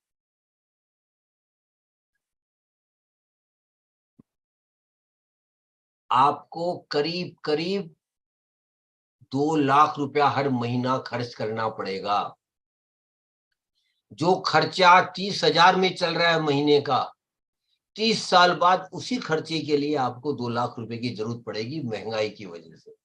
आपको करीब करीब 2 लाख रुपया हर महीना खर्च करना पड़ेगा। जो खर्चा 30,000 में चल रहा है महीने का, 30 साल बाद उसी खर्चे के लिए आपको 2 लाख रुपए की जरूरत पड़ेगी महंगाई की वजह से।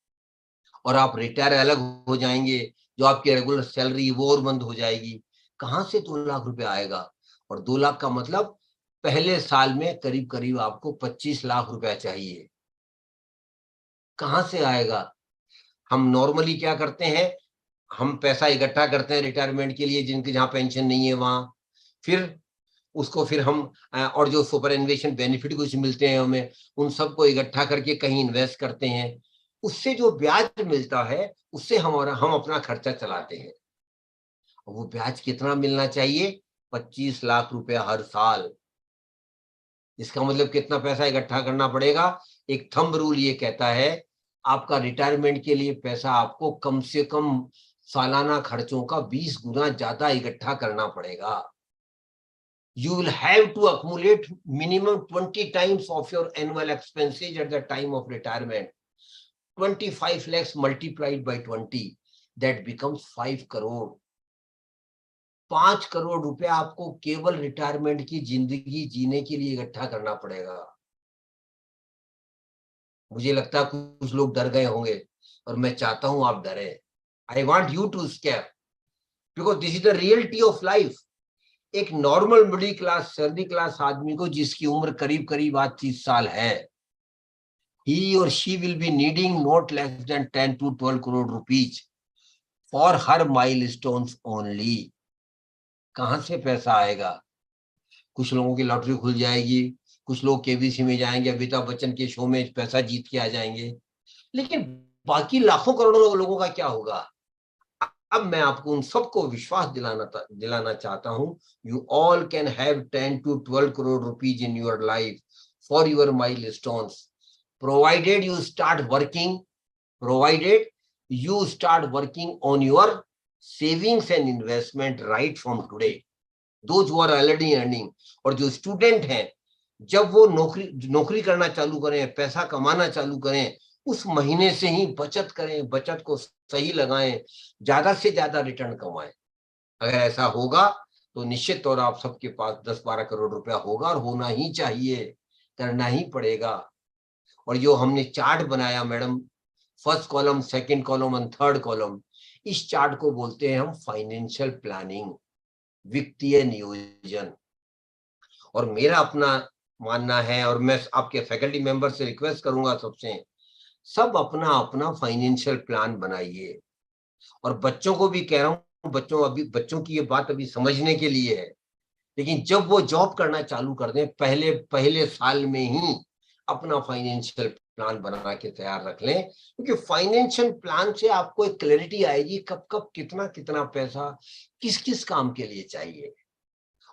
और आप रिटायर अलग हो जाएंगे, जो आपकी रेगुलर सैलरी वो और बंद हो जाएगी। कहां से 2 लाख रुपए आएगा? और 2 लाख का मतलब पहले साल में करीब करीब आपको 25 लाख रुपया चाहिए। कहां से आएगा? हम नॉर्मली क्या करते हैं, हम पैसा इकट्ठा करते हैं रिटायरमेंट के लिए, जिनके जहां पेंशन नहीं है वहां, फिर उसको फिर हम और जो सुपरएनुएशन बेनिफिट कुछ मिलते हैं हमें, उन सबको इकट्ठा करके कहीं इन्वेस्ट करते हैं। उससे जो ब्याज मिलता है उससे हम अपना खर्चा चलाते हैं। वो ब्याज कितना मिलना चाहिए? 25 लाख रुपया हर साल। इसका मतलब कितना पैसा इकट्ठा करना पड़ेगा? एक थंब रूल ये कहता है, आपका रिटायरमेंट के लिए पैसा आपको कम से कम सालाना खर्चों का 20 गुना ज्यादा इकट्ठा करना पड़ेगा। You will have to accumulate minimum 20 times of your annual expenses at the time of retirement. 25 lakhs multiplied by 20, that becomes 5 crore. 5 crore रुपया आपको केवल रिटायरमेंट की जिंदगी जीने के लिए इकट्ठा करना पड़ेगा। मुझे लगता है कुछ लोग डर गए होंगे, और मैं चाहता हूं आप डरे। I want you to scare, because this is the reality of life. एक नॉर्मल मिडिल क्लास सर्दी क्लास आदमी को, जिसकी उम्र करीब करीब आज 30 साल है, he or she will be needing not less than 10 to 12 crore rupees for her milestones only. कहां से पैसा आएगा? कुछ लोगों की लॉटरी खुल जाएगी, कुछ लोग केबीसी में जाएंगे, अमिताभ बच्चन के शो में पैसा जीत के आ जाएंगे, लेकिन बाकी लाखों करोड़ों लोगों का क्या होगा? अब मैं आपको उन सबको विश्वास दिलाना चाहता हूं, you all can have 10 to 12 crore rupees in your life for your milestones, provided you start working on your savings and investment right from today, those who are already earning. और जो स्टूडेंट हैं, जब वो नौकरी करना चालू करें, पैसा कमाना चालू करें, उस महीने से ही बचत करें, बचत को सही लगाएं, ज्यादा से ज्यादा रिटर्न कमाएं। अगर ऐसा होगा तो निश्चित तौर आप सबके पास 10-12 करोड़ रुपया होगा, और होना ही चाहिए, करना ही पड़ेगा। और जो हमने चार्ट बनाया madam, first column, second column और थर्ड कॉलम, इस चार्ट को बोलते हैं हम फाइनेंशियल प्लानिंग, वित्तीय नियोजन। और मेरा अपना मानना है, और मैं आपके फैकल्टी मेंबर से रिक्वेस्ट करूंगा सबसे, सब अपना अपना फाइनेंशियल प्लान बनाइए। और बच्चों को भी कह रहा हूं, बच्चों की ये बात अभी समझने के लिए है, लेकिन जब वो जॉब करना चालू कर दें, पहले साल में ही अपना फाइनेंशियल प्लान बना के तैयार रख लें, क्योंकि फाइनेंशियल प्लान से आपको एक क्लैरिटी आएगी कब कब कितना कितना पैसा किस किस काम के लिए चाहिए।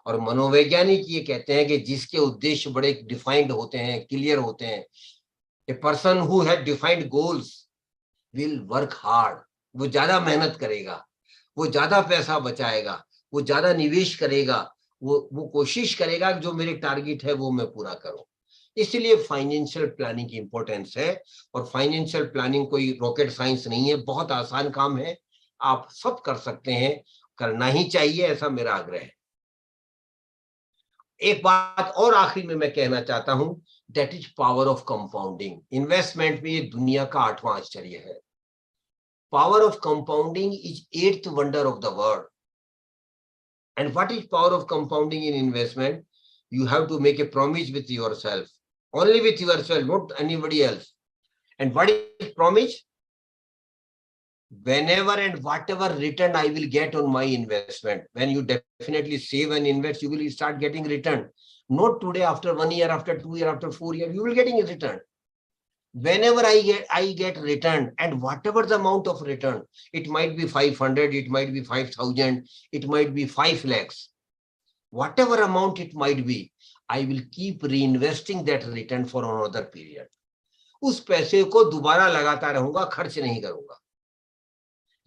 और मनोवैज्ञानिक ये कहते हैं कि जिसके उद्देश्य बड़े डिफाइंड होते हैं, क्लियर होते हैं, a person who has defined goals will work hard, वो ज्यादा मेहनत करेगा, वो ज्यादा पैसा बचाएगा, वो ज्यादा निवेश करेगा, वो कोशिश करेगा कि जो मेरे टारगेट है वो मैं पूरा करूं। इसलिए फाइनेंशियल प्लानिंग की इंपॉर्टेंस है। और फाइनेंशियल प्लानिंग कोई रॉकेट साइंस नहीं है, बहुत आसान काम है, आप सब कर सकते हैं, करना ही चाहिए, ऐसा मेरा आग्रह है। एक बात और आखिरी में मैं कहना चाहता हूं, that is power of compounding. Investment में ये दुनिया का 8वां आश्चर्य है। Power of compounding is 8th wonder of the world. And what is power of compounding in investment? You have to make a promise with yourself, only with yourself, not anybody else. And what is promise? Whenever and whatever return I will get on my investment, when you definitely save and invest, you will start getting return. Not today, after 1 year, after 2 years, after 4 years, you will getting a return. Whenever I get return, and whatever the amount of return, it might be 500, it might be 5,000, it might be 5 lakhs. Whatever amount it might be, I will keep reinvesting that return for another period. उस पैसे को दोबारा लगाता रहूंगा, खर्च नहीं करूंगा।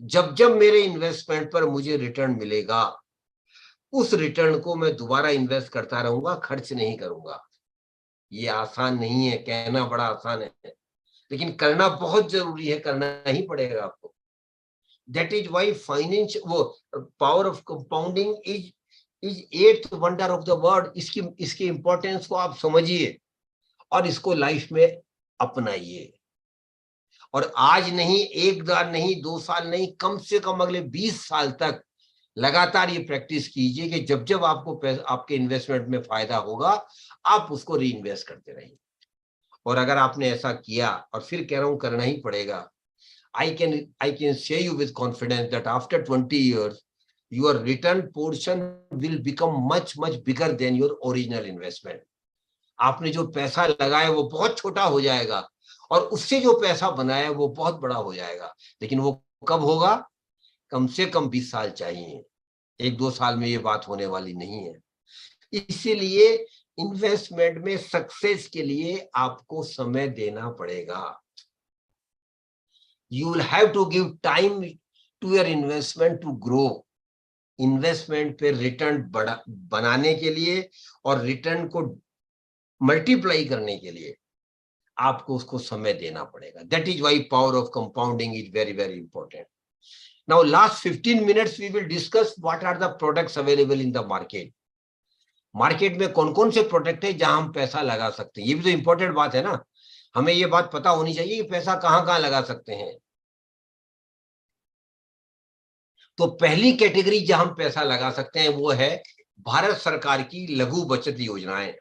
जब जब मेरे इन्वेस्टमेंट पर मुझे रिटर्न मिलेगा, उस रिटर्न को मैं दोबारा इन्वेस्ट करता रहूंगा, खर्च नहीं करूंगा। ये आसान नहीं है, कहना बड़ा आसान है, लेकिन करना बहुत जरूरी है, करना ही पड़ेगा आपको। दैट इज वाई फाइनेंस, वो power of compounding is eighth wonder of the world. इसकी इंपॉर्टेंस को आप समझिए और इसको लाइफ में अपनाइए। और आज नहीं, एक बार नहीं, 2 साल नहीं, कम से कम अगले 20 साल तक लगातार ये प्रैक्टिस कीजिए कि जब जब आपको आपके इन्वेस्टमेंट में फायदा होगा, आप उसको री इन्वेस्ट करते रहिए। और अगर आपने ऐसा किया, और फिर कह रहा हूं करना ही पड़ेगा, I can say you with confidence that after 20 years, your return portion will become much bigger than your original investment. आपने जो पैसा लगाया वो बहुत छोटा हो जाएगा, और उससे जो पैसा बनाया वो बहुत बड़ा हो जाएगा। लेकिन वो कब होगा? कम से कम 20 साल चाहिए, 1-2 साल में ये बात होने वाली नहीं है। इसीलिए इन्वेस्टमेंट में सक्सेस के लिए आपको समय देना पड़ेगा। You will have to give time to your investment to grow. Investment पे रिटर्न बनाने के लिए और रिटर्न को मल्टीप्लाई करने के लिए आपको उसको समय देना पड़ेगा। That is why power of compounding is very important. Now last 15 minutes we will discuss what are the products available in the market. Market में कौन कौन से प्रोडक्ट है जहां हम पैसा लगा सकते हैं। ये भी तो इंपॉर्टेंट बात है ना, हमें ये बात पता होनी चाहिए कि पैसा कहां कहां लगा सकते हैं। तो पहली कैटेगरी जहां हम पैसा लगा सकते हैं वो है भारत सरकार की लघु बचत योजनाएं,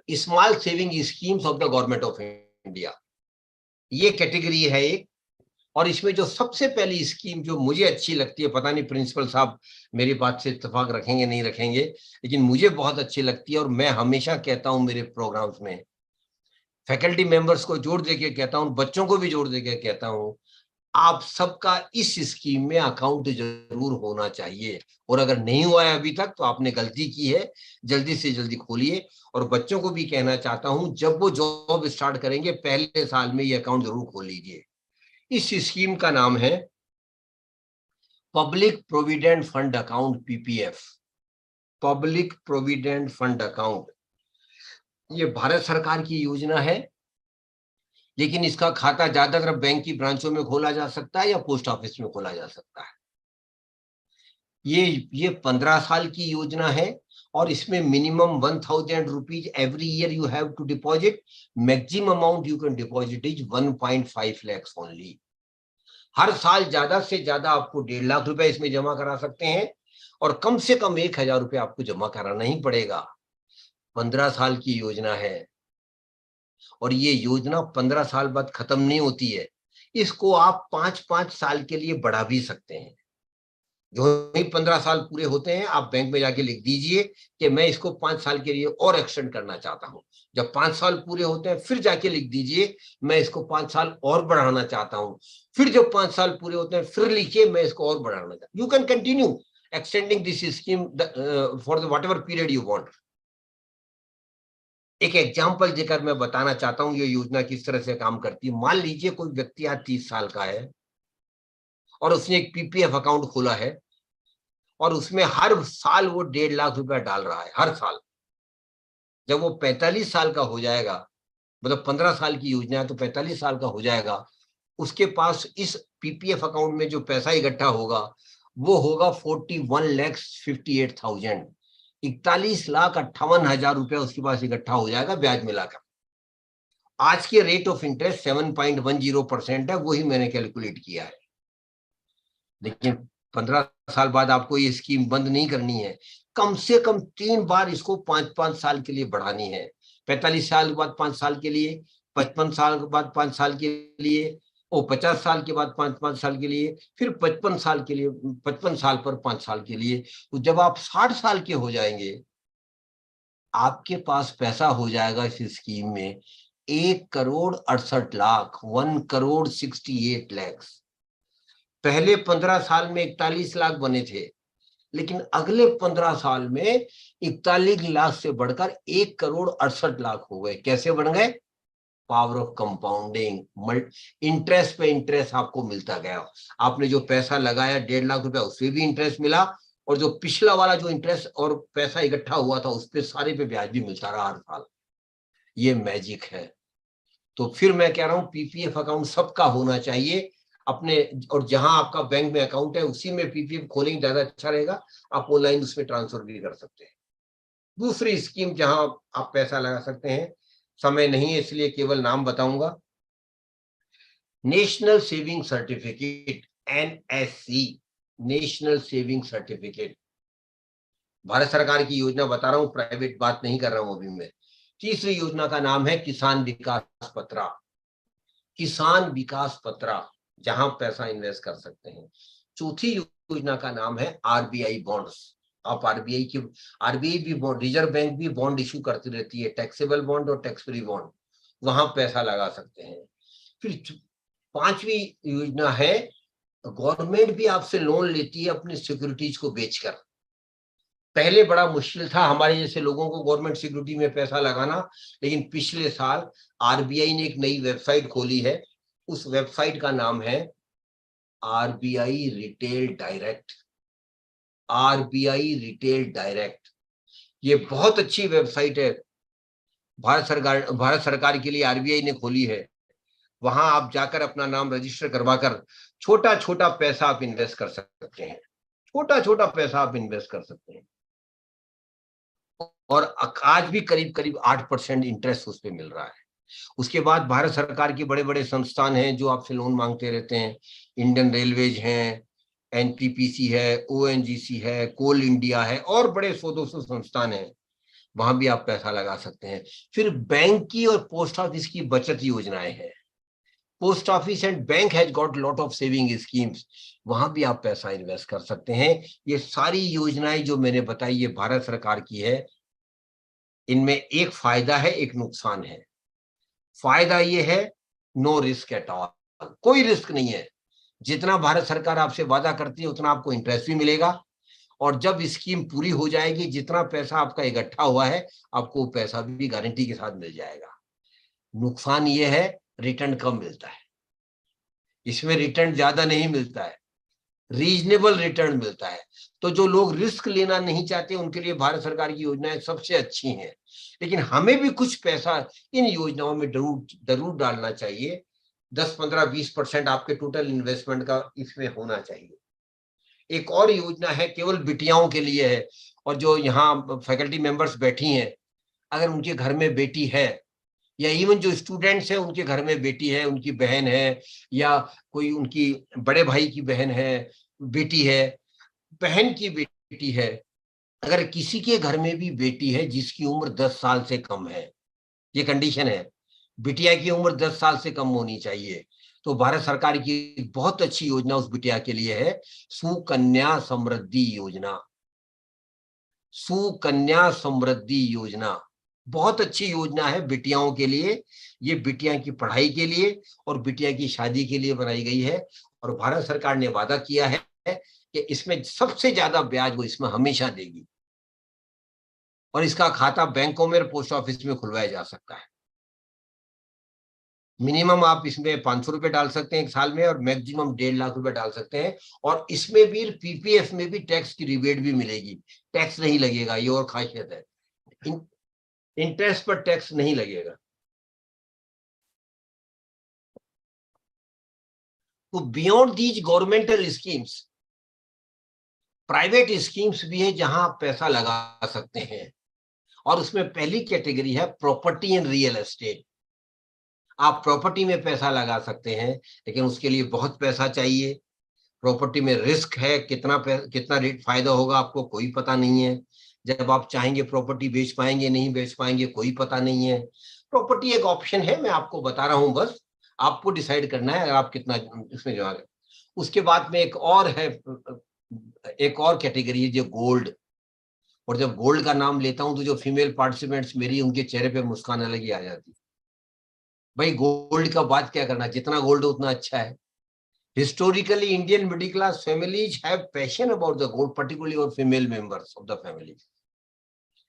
small saving schemes of the government of India. ये कैटेगरी है एक। और इसमें जो सबसे पहली स्कीम जो मुझे अच्छी लगती है, पता नहीं प्रिंसिपल साहब मेरी बात से इत्तेफाक रखेंगे नहीं रखेंगे, लेकिन मुझे बहुत अच्छी लगती है और मैं हमेशा कहता हूं मेरे प्रोग्राम्स में, फैकल्टी मेंबर्स को जोड़ देके कहता हूं, बच्चों को भी जोड़ देके कहता हूं, आप सबका इस स्कीम में अकाउंट जरूर होना चाहिए। और अगर नहीं हुआ है अभी तक तो आपने गलती की है, जल्दी से जल्दी खोलिए। और बच्चों को भी कहना चाहता हूं, जब वो जॉब स्टार्ट करेंगे पहले साल में ये अकाउंट जरूर खोल लीजिए। इस स्कीम का नाम है public provident fund account, PPF, public provident fund account. ये भारत सरकार की योजना है, लेकिन इसका खाता ज्यादातर बैंक की ब्रांचों में खोला जा सकता है या पोस्ट ऑफिस में खोला जा सकता है। ये 15 साल की योजना है और इसमें minimum 1000 rupees every year you have to deposit. Maximum amount you can deposit is 1.5 lakhs only. हर साल ज्यादा से ज्यादा आपको 1.5 लाख रुपए इसमें जमा करा सकते हैं और कम से कम 1000 रुपए आपको जमा कराना ही पड़ेगा। 15 साल की योजना है और ये योजना 15 साल बाद खत्म नहीं होती है। इसको आप 5-5 साल के लिए बढ़ा भी सकते हैं। जो ही 15 साल पूरे होते हैं आप बैंक में जाके लिख दीजिए कि मैं इसको 5 साल के लिए और एक्सटेंड करना चाहता हूं। जब 5 साल पूरे होते हैं फिर जाके लिख दीजिए मैं इसको 5 साल और बढ़ाना चाहता हूं। फिर जब 5 साल पूरे होते हैं फिर लिखिए मैं इसको और बढ़ाना चाहता हूं। You can continue extending this scheme for the whatever period you want. एक एग्जाम्पल देकर मैं बताना चाहता हूं ये योजना किस तरह से काम करती है। मान लीजिए कोई व्यक्ति आज 30 साल का है और उसने एक पीपीएफ अकाउंट खोला है और उसमें हर साल वो 1.5 लाख रुपया डाल रहा है हर साल। जब वो 45 साल का हो जाएगा, मतलब 15 साल की योजना है तो 45 साल का हो जाएगा, उसके पास इस पीपीएफ अकाउंट में जो पैसा इकट्ठा होगा वो होगा 41,58,000। 41,58,000 रुपया उसके पास इकट्ठा हो जाएगा ब्याज मिलाकर। आज के रेट ऑफ इंटरेस्ट 7.10% है, वही मैंने कैलकुलेट किया है। लेकिन 15 साल बाद आपको ये स्कीम बंद नहीं करनी है, कम से कम 3 बार इसको 5-5 साल के लिए बढ़ानी है। 45 साल के बाद 5 साल के लिए, 55 साल के बाद 5 साल के लिए, और 50 साल के बाद 5-5 साल के लिए, फिर 55 साल के लिए, 55 साल पर 5 साल के लिए। तो जब आप 60 साल के हो जाएंगे आपके पास पैसा हो जाएगा इस स्कीम में 1,68,00,000, 1,68,00,000। पहले 15 साल में 41 लाख बने थे, लेकिन अगले 15 साल में 41 लाख से बढ़कर 1,68,00,000 हो गए। कैसे बढ़ गए? पावर ऑफ कंपाउंडिंग, इंटरेस्ट पे इंटरेस्ट आपको मिलता गया। आपने जो पैसा लगाया 1.5 लाख रुपया, उसपे भी इंटरेस्ट मिला, और जो पिछला वाला जो इंटरेस्ट और पैसा इकट्ठा हुआ था उस पे सारे पे ब्याज भी मिलता रहा हर साल। ये मैजिक है। तो फिर मैं कह रहा हूँ पीपीएफ अकाउंट सबका होना चाहिए अपने, और जहां आपका बैंक में अकाउंट है उसी में पीपीएफ खोलेंगे, ज्यादा अच्छा रहेगा। आप ऑनलाइन उसमें ट्रांसफर भी कर सकते हैं। दूसरी स्कीम जहां आप पैसा लगा सकते हैं, समय नहीं है इसलिए केवल नाम बताऊंगा, national saving certificate, NSC, national saving certificate, Bharat सरकार की योजना बता रहा हूं, प्राइवेट बात नहीं कर रहा हूं अभी मैं। तीसरी योजना का नाम है किसान विकास पत्रा, किसान विकास पत्रा, जहां पैसा इन्वेस्ट कर सकते हैं। चौथी योजना का नाम है आरबीआई बॉन्ड्स। आप आरबीआई भी बॉन्ड, रिजर्व बैंक भी बॉन्ड इशू करती रहती है, टैक्सेबल बॉन्ड और टैक्स फ्री बॉन्ड, वहां पैसा लगा सकते हैं। फिर पांचवी योजना है, गवर्नमेंट भी आपसे लोन लेती है अपनी सिक्योरिटीज को बेचकर। पहले बड़ा मुश्किल था हमारे जैसे लोगों को गवर्नमेंट सिक्योरिटी में पैसा लगाना, लेकिन पिछले साल आरबीआई ने एक नई वेबसाइट खोली है, उस वेबसाइट का नाम है RBI retail direct, RBI retail direct. ये बहुत अच्छी वेबसाइट है, भारत सरकार के लिए आरबीआई ने खोली है। वहां आप जाकर अपना नाम रजिस्टर करवाकर छोटा छोटा पैसा आप इन्वेस्ट कर सकते हैं, छोटा छोटा पैसा आप इन्वेस्ट कर सकते हैं, और आज भी करीब करीब 8% इंटरेस्ट उस पर मिल रहा है। उसके बाद भारत सरकार के बड़े बड़े संस्थान हैं जो आपसे लोन मांगते रहते हैं, इंडियन रेलवेज हैं, एनटीपीसी है, ओएनजीसी है, कोल इंडिया है, और बड़े 100-200 संस्थान हैं, वहां भी आप पैसा लगा सकते हैं। फिर बैंक की और पोस्ट ऑफिस की बचत योजनाएं हैं, post office and bank has got lot of saving schemes, वहां भी आप पैसा इन्वेस्ट कर सकते हैं। ये सारी योजनाएं जो मैंने बताई ये भारत सरकार की है। इनमें एक फायदा है, एक नुकसान है। फायदा ये है, नो रिस्क एट ऑल, कोई रिस्क नहीं है। जितना भारत सरकार आपसे वादा करती है उतना आपको इंटरेस्ट भी मिलेगा, और जब स्कीम पूरी हो जाएगी जितना पैसा आपका इकट्ठा हुआ है आपको पैसा भी गारंटी के साथ मिल जाएगा। नुकसान ये है, रिटर्न कम मिलता है, इसमें रिटर्न ज्यादा नहीं मिलता है, रीजनेबल रिटर्न मिलता है। तो जो लोग रिस्क लेना नहीं चाहते उनके लिए भारत सरकार की योजनाएं सबसे अच्छी हैं, लेकिन हमें भी कुछ पैसा इन योजनाओं में जरूर डालना चाहिए। 10, 15, 20% आपके टोटल इन्वेस्टमेंट का इसमें होना चाहिए। एक और योजना है, केवल बिटियाओं के लिए है, और जो यहाँ फैकल्टी मेंबर्स बैठी हैं, अगर उनके घर में बेटी है, या इवन जो स्टूडेंट्स हैं उनके घर में बेटी है, उनकी बहन है, या कोई उनकी बड़े भाई की बहन है, बेटी है, बहन की बेटी है, अगर किसी के घर में भी बेटी है जिसकी उम्र 10 साल से कम है, ये कंडीशन है, बिटिया की उम्र 10 साल से कम होनी चाहिए, तो भारत सरकार की बहुत अच्छी योजना उस बिटिया के लिए है, सुकन्या समृद्धि योजना। सुकन्या समृद्धि योजना बहुत अच्छी योजना है बिटियाओं के लिए। ये बिटिया की पढ़ाई के लिए और बिटिया की शादी के लिए बनाई गई है, और भारत सरकार ने वादा किया है कि इसमें सबसे ज्यादा ब्याज वो इसमें हमेशा देगी, और इसका खाता बैंकों में और पोस्ट ऑफिस में खुलवाया जा सकता है। मिनिमम आप इसमें 500 रुपए डाल सकते हैं एक साल में, और मैक्सिमम 1.5 लाख रुपए डाल सकते हैं, और इसमें भी पीपीएफ में भी टैक्स की रिबेट भी मिलेगी, टैक्स नहीं लगेगा, ये और खासियत है, इंटरेस्ट पर टैक्स नहीं लगेगा। तो beyond these governmental schemes, private schemes भी है जहां आप पैसा लगा सकते हैं, और उसमें पहली कैटेगरी है प्रॉपर्टी एंड रियल एस्टेट। आप प्रॉपर्टी में पैसा लगा सकते हैं, लेकिन उसके लिए बहुत पैसा चाहिए। प्रॉपर्टी में रिस्क है, कितना रेट फायदा होगा आपको कोई पता नहीं है। जब आप चाहेंगे प्रॉपर्टी बेच पाएंगे, नहीं बेच पाएंगे, कोई पता नहीं है। प्रॉपर्टी एक ऑप्शन है, मैं आपको बता रहा हूं, बस आपको डिसाइड करना है आप कितना इसमें जो है। उसके बाद में एक और है, एक और कैटेगरी है जो गोल्ड, और जब गोल्ड का नाम लेता हूं तो जो फीमेल पार्टिसिपेंट्स मेरी, उनके चेहरे पे मुस्कान अलग ही आ जाती है। भाई गोल्ड का बात क्या करना, जितना गोल्ड उतना अच्छा है। Historically, Indian middle class families have passion about the gold, particularly और female members of the family.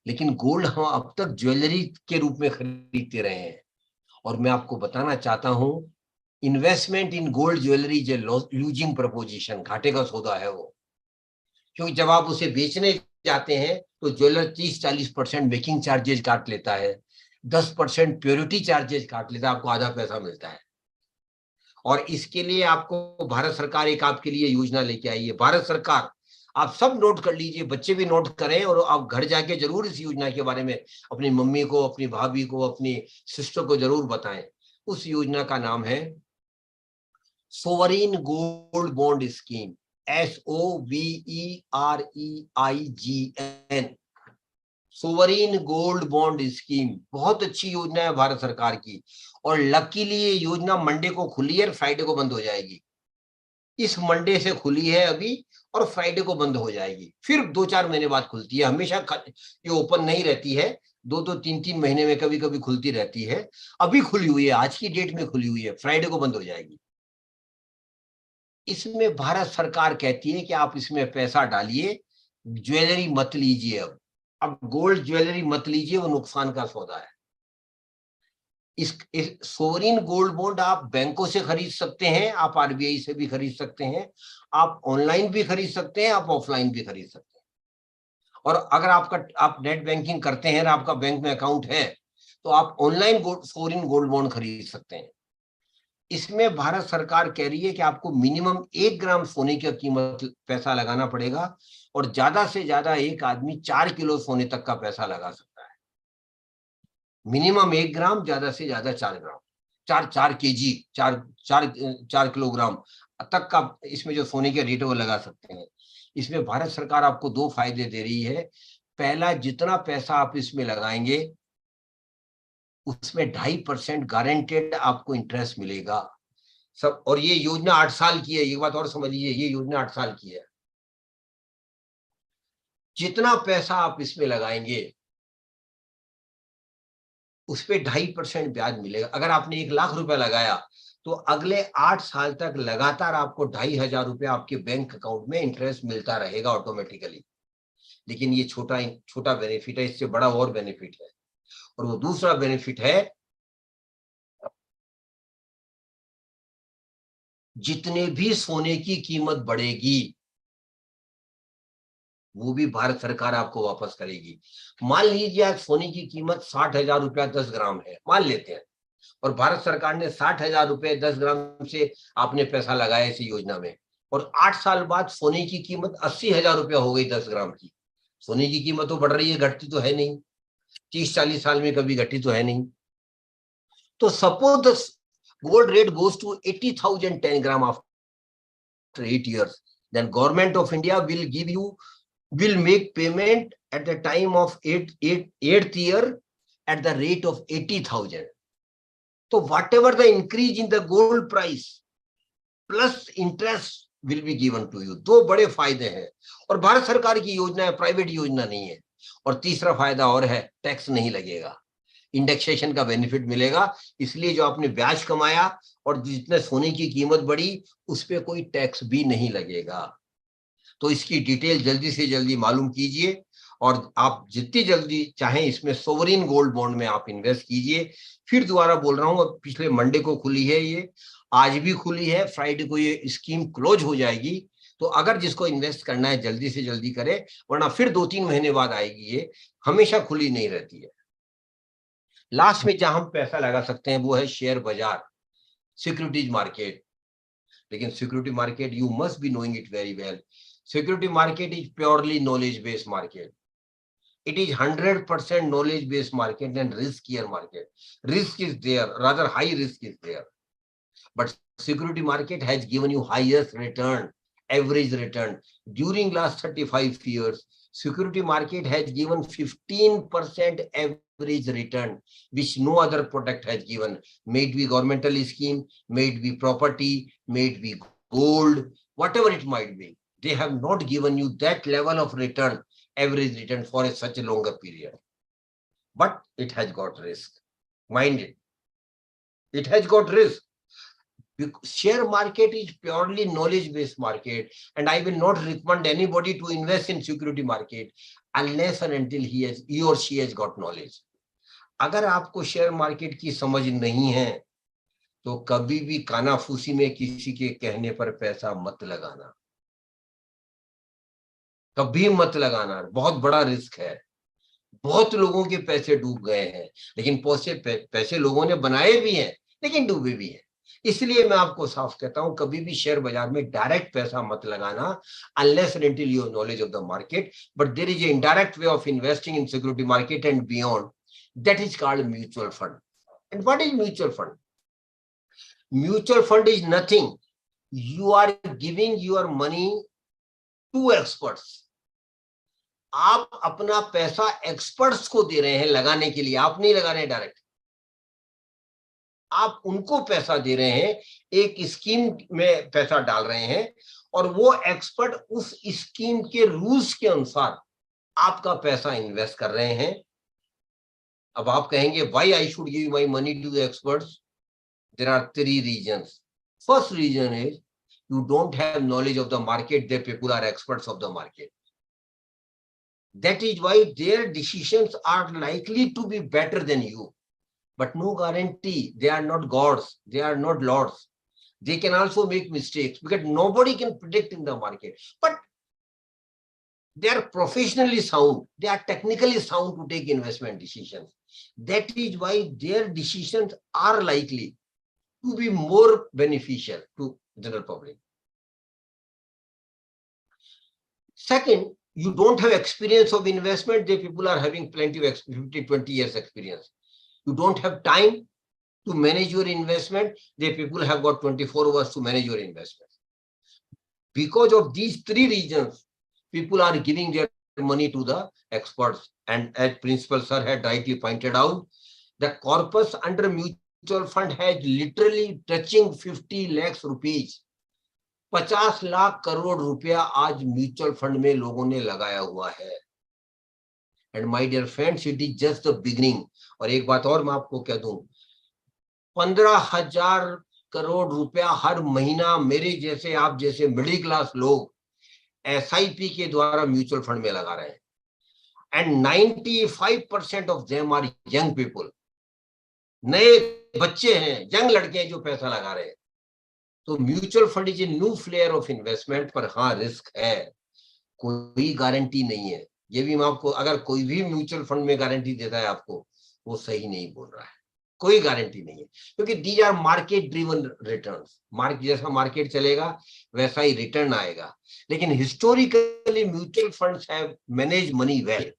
लेकिन गोल्ड हम अब तक ज्वेलरी के रूप में खरीदते रहे हैं, और मैं आपको बताना चाहता हूं, इन्वेस्टमेंट इन गोल्ड ज्वेलरी जो लूजिंग प्रपोजिशन, घाटे का सौदा है वो, क्योंकि जब आप उसे बेचने जाते हैं तो ज्वेलर 30-40% मेकिंग चार्जेस काट लेता है, 10% प्योरिटी चार्जेस काट लेता है, आपको आधा पैसा मिलता है। और इसके लिए आपको भारत सरकार एक आपके लिए योजना लेके आई है। भारत सरकार, आप सब नोट कर लीजिए, बच्चे भी नोट करें, और आप घर जाके जरूर इस योजना के बारे में अपनी मम्मी को, अपनी भाभी को, अपनी सिस्टर को जरूर बताएं। उस योजना का नाम है sovereign gold bond scheme, SOVEREIGN, sovereign gold bond scheme. बहुत अच्छी योजना है भारत सरकार की, और लकीली ये योजना मंडे को खुली है, फ्राइडे को बंद हो जाएगी। इस मंडे से खुली है अभी, और फ्राइडे को बंद हो जाएगी, फिर 2-4 महीने बाद खुलती है। हमेशा ये ओपन नहीं रहती है, 2-2, 3-3 महीने में कभी कभी खुलती रहती है। अभी खुली हुई है, आज की डेट में खुली हुई है, फ्राइडे को बंद हो जाएगी। इसमें भारत सरकार कहती है कि आप इसमें पैसा डालिए, ज्वेलरी मत लीजिए। अब गोल्ड ज्वेलरी मत लीजिए, वो नुकसान का सौदा है। इस सोवरीन गोल्ड बॉन्ड आप बैंकों से खरीद सकते हैं, आप आरबीआई से भी खरीद सकते हैं, आप ऑनलाइन भी खरीद सकते हैं, आप ऑफलाइन भी खरीद सकते हैं। और अगर आप नेट बैंकिंग करते हैं और आपका बैंक में अकाउंट है, तो आप ऑनलाइन सोवरीन गोल्ड बॉन्ड खरीद सकते हैं। इसमें भारत सरकार कह रही है कि आपको मिनिमम 1 ग्राम सोने की कीमत पैसा लगाना पड़ेगा, और ज्यादा से ज्यादा एक आदमी 4 किलो सोने तक का पैसा लगा सकता है। मिनिमम 1 ग्राम, ज्यादा से ज्यादा 4 ग्राम, 4 केजी, 4 किलोग्राम तक का इसमें जो सोने के रेट है वो लगा सकते हैं। इसमें भारत सरकार आपको 2 फायदे दे रही है। पहला, जितना पैसा आप इसमें लगाएंगे उसमें 2.5% गारंटेड आपको इंटरेस्ट मिलेगा सब। और ये योजना 8 साल की है, ये बात और समझ लीजिए, ये योजना 8 साल की है। जितना पैसा आप इसमें लगाएंगे उस पे 2.5% ब्याज मिलेगा। अगर आपने 1 लाख रुपया लगाया तो अगले 8 साल तक लगातार आपको 2,500 रुपया आपके बैंक अकाउंट में इंटरेस्ट मिलता रहेगा ऑटोमेटिकली। लेकिन ये छोटा बेनिफिट है, इससे बड़ा और बेनिफिट है। और वो दूसरा बेनिफिट है, जितने भी सोने की कीमत बढ़ेगी वो भी भारत सरकार आपको वापस करेगी। मान लीजिए आज सोने की कीमत 60,000 रुपया 10 ग्राम है, मान लेते हैं, और भारत सरकार ने 60,000 रुपए 10 ग्राम से आपने पैसा लगाया इस योजना में, और 8 साल बाद सोने की कीमत 80,000 रुपया हो गई 10 ग्राम की। सोने की कीमत तो बढ़ रही है, घटती तो है नहीं, 30-40 साल में कभी घटी तो है नहीं। तो suppose the gold rate goes to 80,000 10 gram after 8 years, then government of India will make payment at the time of 8th year at the rate of 80,000. So whatever the increase in the gold price plus interest will be given to you. 2 बड़े फायदे हैं, और भारत सरकार की योजना है, private योजना नहीं है। और तीसरा फायदा और है, टैक्स नहीं लगेगा, इंडेक्सेशन का बेनिफिट मिलेगा। इसलिए जो आपने ब्याज कमाया और जितने सोने की कीमत बढ़ी उस पर कोई टैक्स भी नहीं लगेगा। तो इसकी डिटेल जल्दी से जल्दी मालूम कीजिए, और आप जितनी जल्दी चाहें इसमें सोवरीन गोल्ड बॉन्ड में आप इन्वेस्ट कीजिए। फिर दोबारा बोल रहा हूँ, पिछले मंडे को खुली है, ये आज भी खुली है, फ्राइडे को ये स्कीम क्लोज हो जाएगी। तो अगर जिसको इन्वेस्ट करना है जल्दी से जल्दी करे, वरना फिर 2-3 महीने बाद आएगी। ये हमेशा खुली नहीं रहती है। लास्ट में जहां हम पैसा लगा सकते हैं वो है शेयर बाजार, सिक्योरिटीज मार्केट। लेकिन security market, you must be knowing it very well, security market is purely knowledge based market. It is 100% knowledge based market and riskier market. Risk is there, rather high risk is there. But security market has given you highest return, average return. During last 35 years, security market has given 15% average return, which no other product has given. May it be governmental scheme, may it be property, may it be gold, whatever it might be. They have not given you that level of return, average return for such a longer period. But it has got risk. Mind it. It has got risk. Share market is purely knowledge-based market, and I will not recommend anybody to invest in security market unless and until he or she has got knowledge. अगर आपको share market की समझ नहीं है तो कभी भी कानाफूसी में किसी के कहने पर पैसा मत लगाना, कभी मत लगाना, बहुत बड़ा रिस्क है। बहुत लोगों के पैसे डूब गए हैं, लेकिन पैसे लोगों ने बनाए भी हैं लेकिन डूबे भी हैं। इसलिए मैं आपको साफ कहता हूं, कभी भी शेयर बाजार में डायरेक्ट पैसा मत लगाना unless and until you have knowledge of the market. But there is an indirect way of investing in security market and beyond. That is called mutual fund. And what is mutual fund? Mutual fund is nothing. You are giving your money to experts. आप अपना पैसा experts को दे रहे हैं लगाने के लिए, आप नहीं लगा रहे हैं डायरेक्ट, आप उनको पैसा दे रहे हैं, एक स्कीम में पैसा डाल रहे हैं और वो एक्सपर्ट उस स्कीम के रूल्स के अनुसार आपका पैसा इन्वेस्ट कर रहे हैं। अब आप कहेंगे why I should give my money to the experts? There are 3 reasons. First reason is you don't have knowledge of the market. The people are experts of the market. That is why their decisions are likely to be better than you, but no guarantee. They are not gods, they are not lords. They can also make mistakes because nobody can predict in the market, but they are professionally sound, they are technically sound to take investment decisions. That is why their decisions are likely to be more beneficial to general public. Second, you don't have experience of investment. The people are having plenty of 50-20 years experience. You don't have time to manage your investment. The people have got 24 hours to manage your investment. Because of these 3 reasons, people are giving their money to the experts. And as Principal Sir had rightly pointed out, the corpus under mutual fund has literally touching 50 lakhs rupees. 50 lakh crore रुपया आज mutual fund में लोगों ने लगाया हुआ है। And my dear friends, it is just the beginning. और एक बात और मैं आपको कह दूं, 15,000 करोड़ रुपया हर महीना मेरे जैसे, आप जैसे मिडिल क्लास लोग SIP के द्वारा म्यूचुअल फंड में लगा रहे हैं। And 95% of them are young people, नए बच्चे हैं, यंग लड़के हैं जो पैसा लगा रहे हैं। तो mutual fund is a new flair of investment, पर हाँ रिस्क है, कोई गारंटी नहीं है। ये भी मैं आपको, अगर कोई भी म्यूचुअल फंड में गारंटी देता है आपको, वो सही नहीं बोल रहा है, कोई गारंटी नहीं है, क्योंकि these are market driven returns. Market जैसा मार्केट चलेगा वैसा ही रिटर्न आएगा। लेकिन historically mutual funds have manage money well.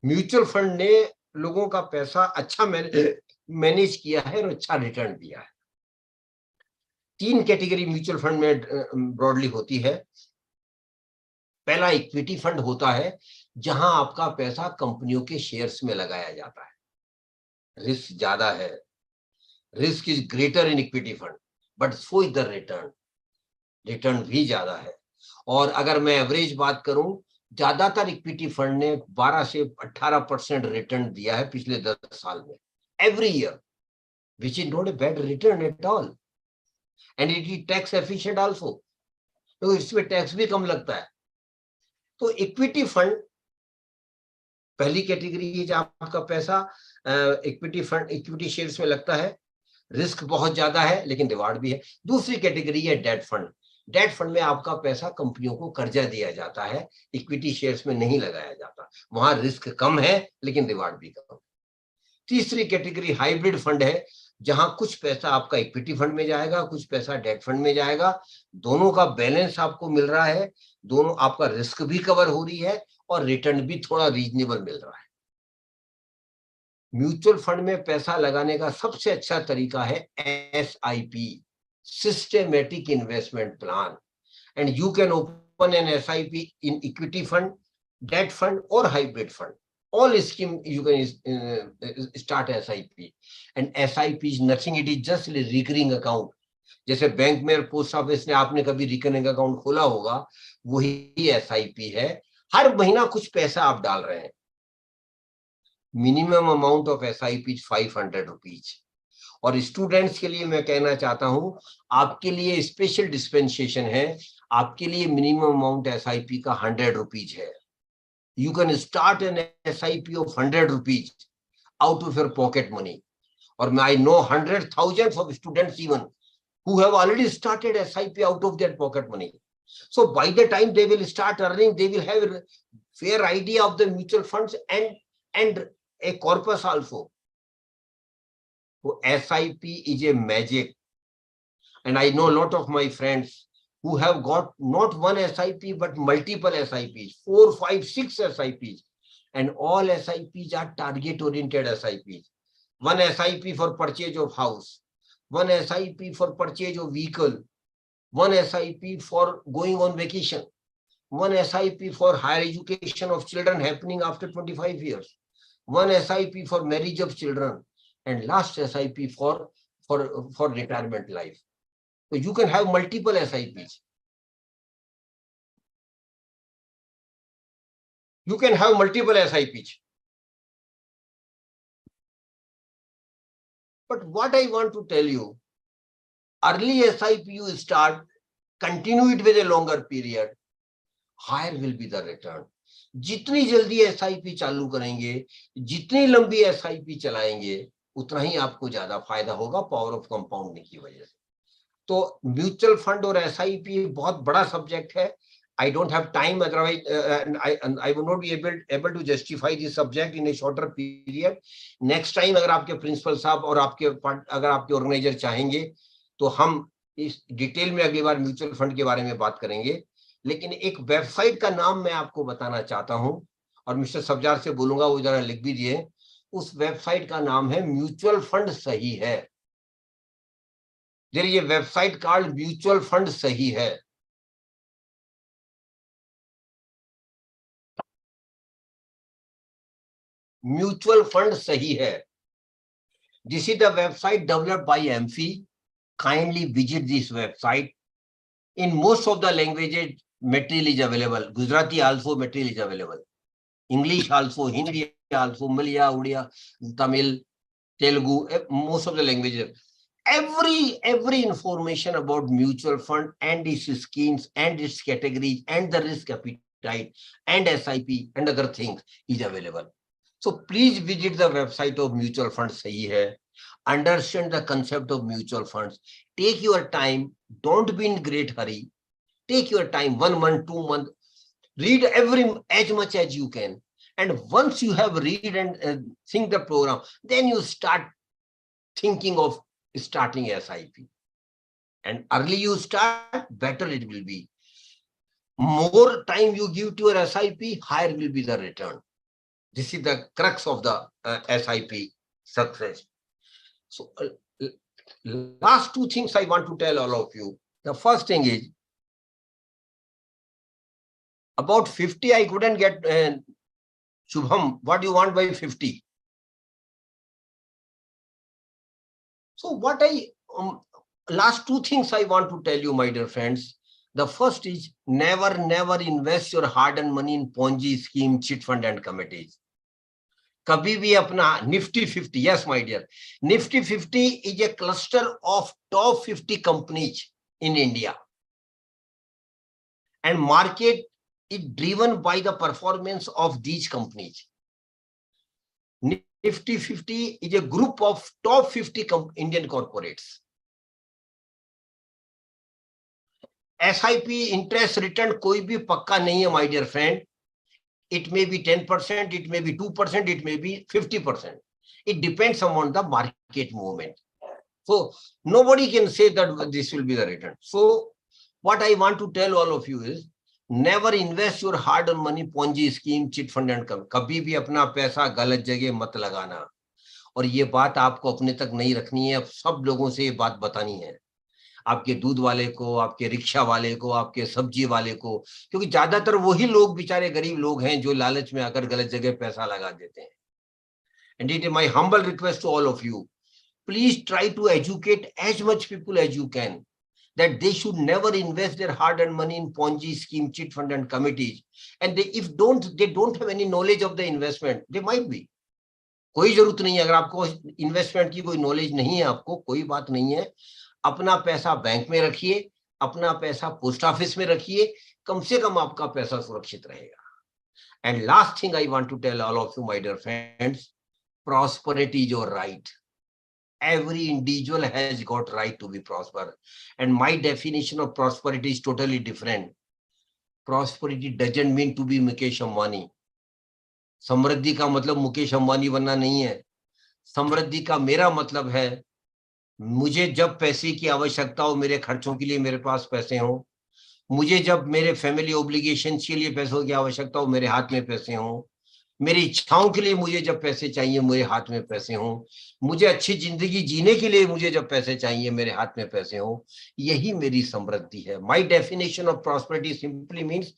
Mutual fund ने लोगों का पैसा अच्छा मैनेज किया है और अच्छा रिटर्न दिया है। 3 कैटेगरी म्यूचुअल फंड में ब्रॉडली होती है। पहला इक्विटी फंड होता है, जहां आपका पैसा कंपनियों के शेयर्स में लगाया जाता है। रिस्क ज्यादा है, risk is greater in equity fund, but so is the return, return भी ज्यादा है। और अगर मैं एवरेज बात करूं, ज्यादातर इक्विटी फंड ने 12 से 18% रिटर्न दिया है पिछले 10 साल में, every year, which is not a bad return at all. And it is tax efficient also, तो इसमें टैक्स भी कम लगता है। तो इक्विटी फंड पहली कैटेगरी है, जहां आपका पैसा इक्विटी फंड, इक्विटी शेयर्स में लगता है, रिस्क बहुत ज्यादा है लेकिन रिवार्ड भी है। दूसरी कैटेगरी है डेट फंड। डेट फंड में आपका पैसा कंपनियों को कर्जा दिया जाता है, इक्विटी शेयर्स में नहीं लगाया जाता, वहां रिस्क कम है लेकिन रिवार्ड भी कम है। तीसरी कैटेगरी हाइब्रिड फंड है, जहां कुछ पैसा आपका इक्विटी फंड में जाएगा, कुछ पैसा डेट फंड में जाएगा, दोनों का बैलेंस आपको मिल रहा है, दोनों आपका रिस्क भी कवर हो रही है और रिटर्न भी थोड़ा रीजनेबल मिल रहा है। म्यूचुअल फंड में पैसा लगाने का सबसे अच्छा तरीका है SIP, systematic investment plan. And you can open an SIP in equity fund, debt fund और hybrid fund. All scheme you can start SIP, and SIP is nothing, it is just a recurring account. जैसे bank में, post office ने आपने कभी recurring account खोला होगा, वही SIP है। हर महीना कुछ पैसा आप डाल रहे हैं। Minimum amount of SIP is 500 rupees. और स्टूडेंट्स के लिए मैं कहना चाहता हूं, आपके लिए स्पेशल डिस्पेंसेशन है, आपके लिए मिनिमम अमाउंट SIP का 100 रुपीज है। You can start an SIP of 100 rupees out of your pocket money. Or I know hundreds, thousands of students even who have already started SIP out of their pocket money. So by the time they will start earning, they will have a fair idea of the mutual funds and a corpus also. So SIP is a magic. And I know a lot of my friends who have got not one SIP, but multiple SIPs, 4, 5, 6 SIPs. And all SIPs are target-oriented SIPs. One SIP for purchase of house, one SIP for purchase of vehicle, one SIP for going on vacation, one SIP for higher education of children happening after 25 years, one SIP for marriage of children, and last SIP for retirement life. So you can have multiple SIPs. You can have multiple SIPs. But what I want to tell you, early SIP you start, continue it with a longer period, higher will be the return. जितनी जल्दी SIP चालू करेंगे, जितनी लंबी SIP चलाएंगे, उतना ही आपको ज्यादा फायदा होगा पावर ऑफ कंपाउंडिंग की वजह से. तो म्यूचुअल फंड और SIP बहुत बड़ा सब्जेक्ट है. I don't have time, otherwise I will not be able to justify this subject in a shorter period. Next time अगर आपके प्रिंसिपल साहब और अगर आपके ऑर्गेनाइजर चाहेंगे तो हम इस डिटेल में अगली बार म्यूचुअल फंड के बारे में बात करेंगे. लेकिन एक वेबसाइट का नाम मैं आपको बताना चाहता हूं और मिस्टर सब्जार से बोलूंगा वो जरा लिख भी दिए. उस वेबसाइट का नाम है म्यूचुअल फंड सही है. There is a website called mutual fund सही है. म्यूचुअल फंड सही है. This is the website developed by Amfi. Kindly visit this website. In most of the languages, material is available. Gujarati also material is available. English also, Hindi also, Malaya, Odia, Tamil, Telugu, most of the languages. Every information about mutual fund and its schemes and its categories and the risk appetite and SIP and other things is available. So please visit the website of mutual funds. Sahi hai. Understand the concept of mutual funds. Take your time. Don't be in great hurry. Take your time, 1 month, 2 months. Read as much as you can. And once you have read and think the program, then you start thinking of starting SIP. And early you start, better it will be. More time you give to your SIP, higher will be the return. This is the crux of the SIP success. So last 2 things I want to tell all of you. The first thing is, about 50, I couldn't get Shubham, what do you want by 50? So what last 2 things I want to tell you, my dear friends. The first is never invest your hard-earned money in Ponzi scheme, chit fund and committees. कभी भी अपना Nifty 50, yes my dear, Nifty 50 is a cluster of top 50 companies in India. And market is driven by the performance of these companies. Nifty 50 is a group of top 50 Indian corporates. SIP interest return कोई भी पक्का नहीं है, my dear friend. It may be 10%, it may be 2%, it may be 50%. It depends on the market movement. So nobody can say that this will be the return. So what I want to tell all of you is, never invest your hard-earned money Ponzi scheme, chit fund and कभी भी अपना पैसा गलत जगह मत लगाना. और ये बात आपको अपने तक नहीं रखनी है, सब लोगों से ये बात बतानी है. आपके दूध वाले को, आपके रिक्शा वाले को, आपके सब्जी वाले को, क्योंकि ज्यादातर वही लोग बेचारे गरीब लोग हैं जो लालच में आकर गलत जगह पैसा लगा देते हैं. And it is my humble request to all of you, please try to educate as much people as you can, that they should never invest their hard-earned money in Ponzi scheme, chit fund and committees. And they don't have any knowledge of the investment. They might be. कोई जरूरत नहीं है, अगर आपको investment की कोई knowledge नहीं है, आपको कोई बात नहीं है. अपना पैसा बैंक में रखिए, अपना पैसा पोस्ट ऑफिस में रखिए, कम से कम आपका पैसा सुरक्षित रहेगा. And last thing I want to tell all of you, my dear friends, prosperity is your right. Every individual has got right to be prosper. And my definition of prosperity is totally different. Prosperity doesn't mean to be Mukesh Ambani. समृद्धि का मतलब मुकेश अंबानी बनना नहीं है. समृद्धि का मेरा मतलब है मुझे जब पैसे की आवश्यकता हो, मेरे खर्चों के लिए मेरे पास पैसे हो, मुझे जब मेरे फैमिली ओब्लिगेशन के लिए पैसों की आवश्यकता हो, मेरे हाथ में पैसे हो, मेरी इच्छाओं के लिए मुझे जब पैसे चाहिए, मेरे हाथ में पैसे हो, मुझे अच्छी जिंदगी जीने के लिए मुझे जब पैसे चाहिए, मेरे हाथ में पैसे हो, यही मेरी समृद्धि है. My definition of prosperity simply means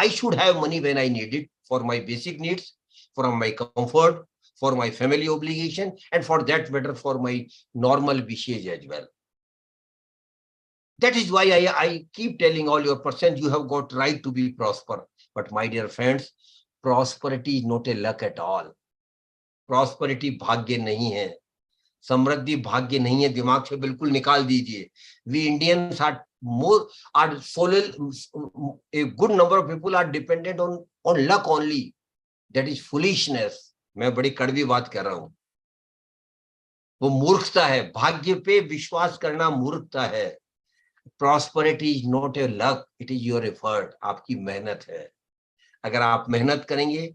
I should have money when I need it for my basic needs, for my comfort, for my family obligation, and for that matter for my normal wishes as well. That is why I keep telling all your persons, you have got right to be prosper. But my dear friends, prosperity is not a luck at all. Prosperity भाग्य नहीं है, समृद्धि भाग्य नहीं है, दिमाग से बिल्कुल निकाल दीजिए. We Indians are solely, a good number of people are dependent on luck only. That is foolishness. मैं बड़ी कड़वी बात कर रहा हूं. वो मूर्खता है. भाग्य पे विश्वास करना मूर्खता है. Prosperity is not A luck, it is your effort. आपकी मेहनत है. अगर आप मेहनत करेंगे,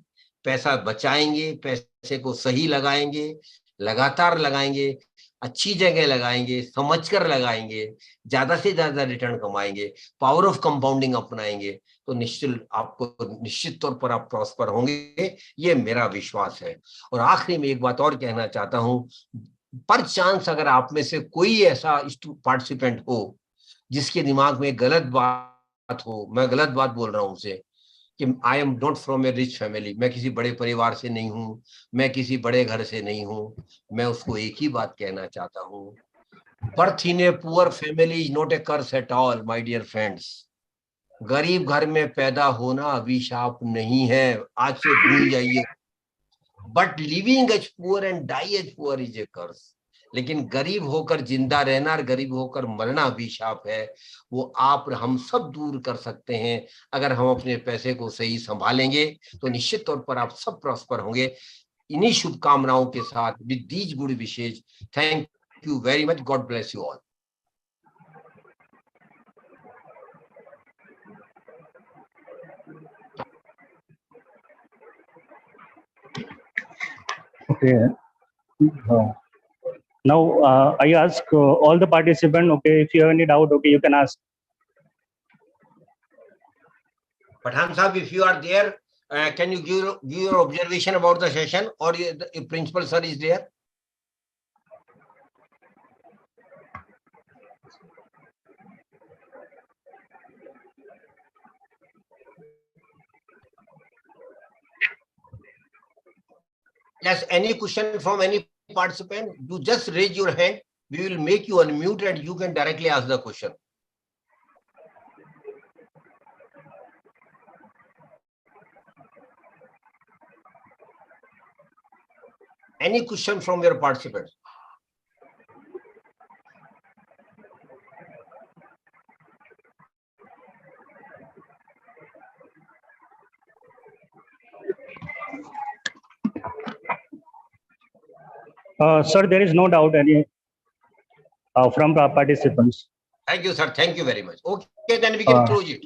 पैसा बचाएंगे, पैसे को सही लगाएंगे, लगातार लगाएंगे, अच्छी जगह लगाएंगे, समझकर लगाएंगे, ज्यादा से ज्यादा रिटर्न कमाएंगे, पावर ऑफ कंपाउंडिंग अपनाएंगे, तो निश्चित तौर पर आप प्रॉस्पर होंगे. ये मेरा विश्वास है. और आखिरी में एक बात और कहना चाहता हूं, पर चांस अगर आप में से कोई ऐसा पार्टिसिपेंट हो जिसके दिमाग में गलत बात हो, मैं गलत बात बोल रहा हूं उसे, कि I am not from A rich family, मैं किसी बड़े परिवार से नहीं हूं, मैं किसी बड़े घर से नहीं हूं, मैं उसको एक ही बात कहना चाहता हूं, birth in a poor family is not a curse at all my dear friends. गरीब घर में पैदा होना अभिशाप नहीं है, आज से भूल जाइए. But living as poor and die as poor is a curse. लेकिन गरीब होकर जिंदा रहना और गरीब होकर मरना अभिशाप है. वो आप हम सब दूर कर सकते हैं अगर हम अपने पैसे को सही संभालेंगे, तो निश्चित तौर पर आप सब प्रॉस्पर होंगे. इन्हीं शुभकामनाओं के साथ with these good wishes, thank you very much. God bless you all. Okay. Now I ask all the participants, okay, if you have any doubt, okay, you can ask. Pathan Sahib, if you are there, can you give your observation about the session, or the principal sir is there? Yes, any question from any participant? You just raise your hand. We will make you unmute and you can directly ask the question. Any question from your participants? Sir, there is no doubt any from participants. Thank you, sir. Thank you very much. Okay, then we can close it.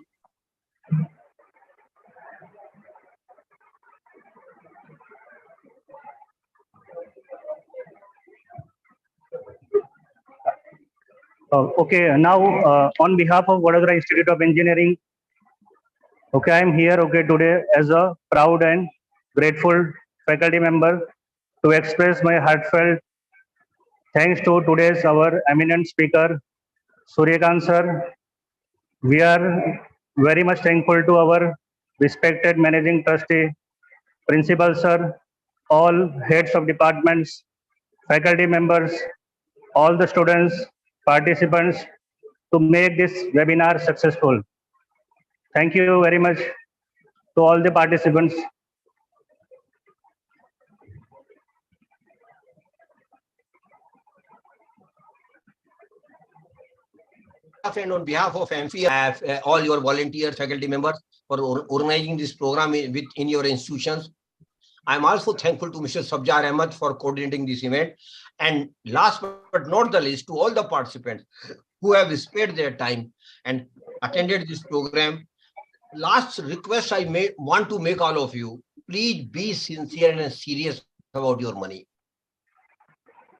Okay, now on behalf of Vadodara Institute of Engineering, okay, I am here, okay, today as a proud and grateful faculty member to express my heartfelt thanks to today's our eminent speaker, Suryakant sir. We are very much thankful to our respected managing trustee, principal sir, all heads of departments, faculty members, all the students, participants to make this webinar successful. Thank you very much to all the participants. And on behalf of Amfi, I have all your volunteers, faculty members for organizing this program in your institutions. I'm also thankful to Mr. Sabjar Ahmed for coordinating this event. And last but not the least, to all the participants who have spared their time and attended this program. Last request I want to make all of you, please be sincere and serious about your money.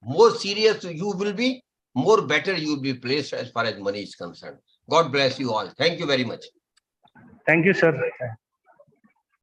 More serious you will be, more better you will be placed as far as money is concerned. God bless you all. Thank you very much. Thank you, sir.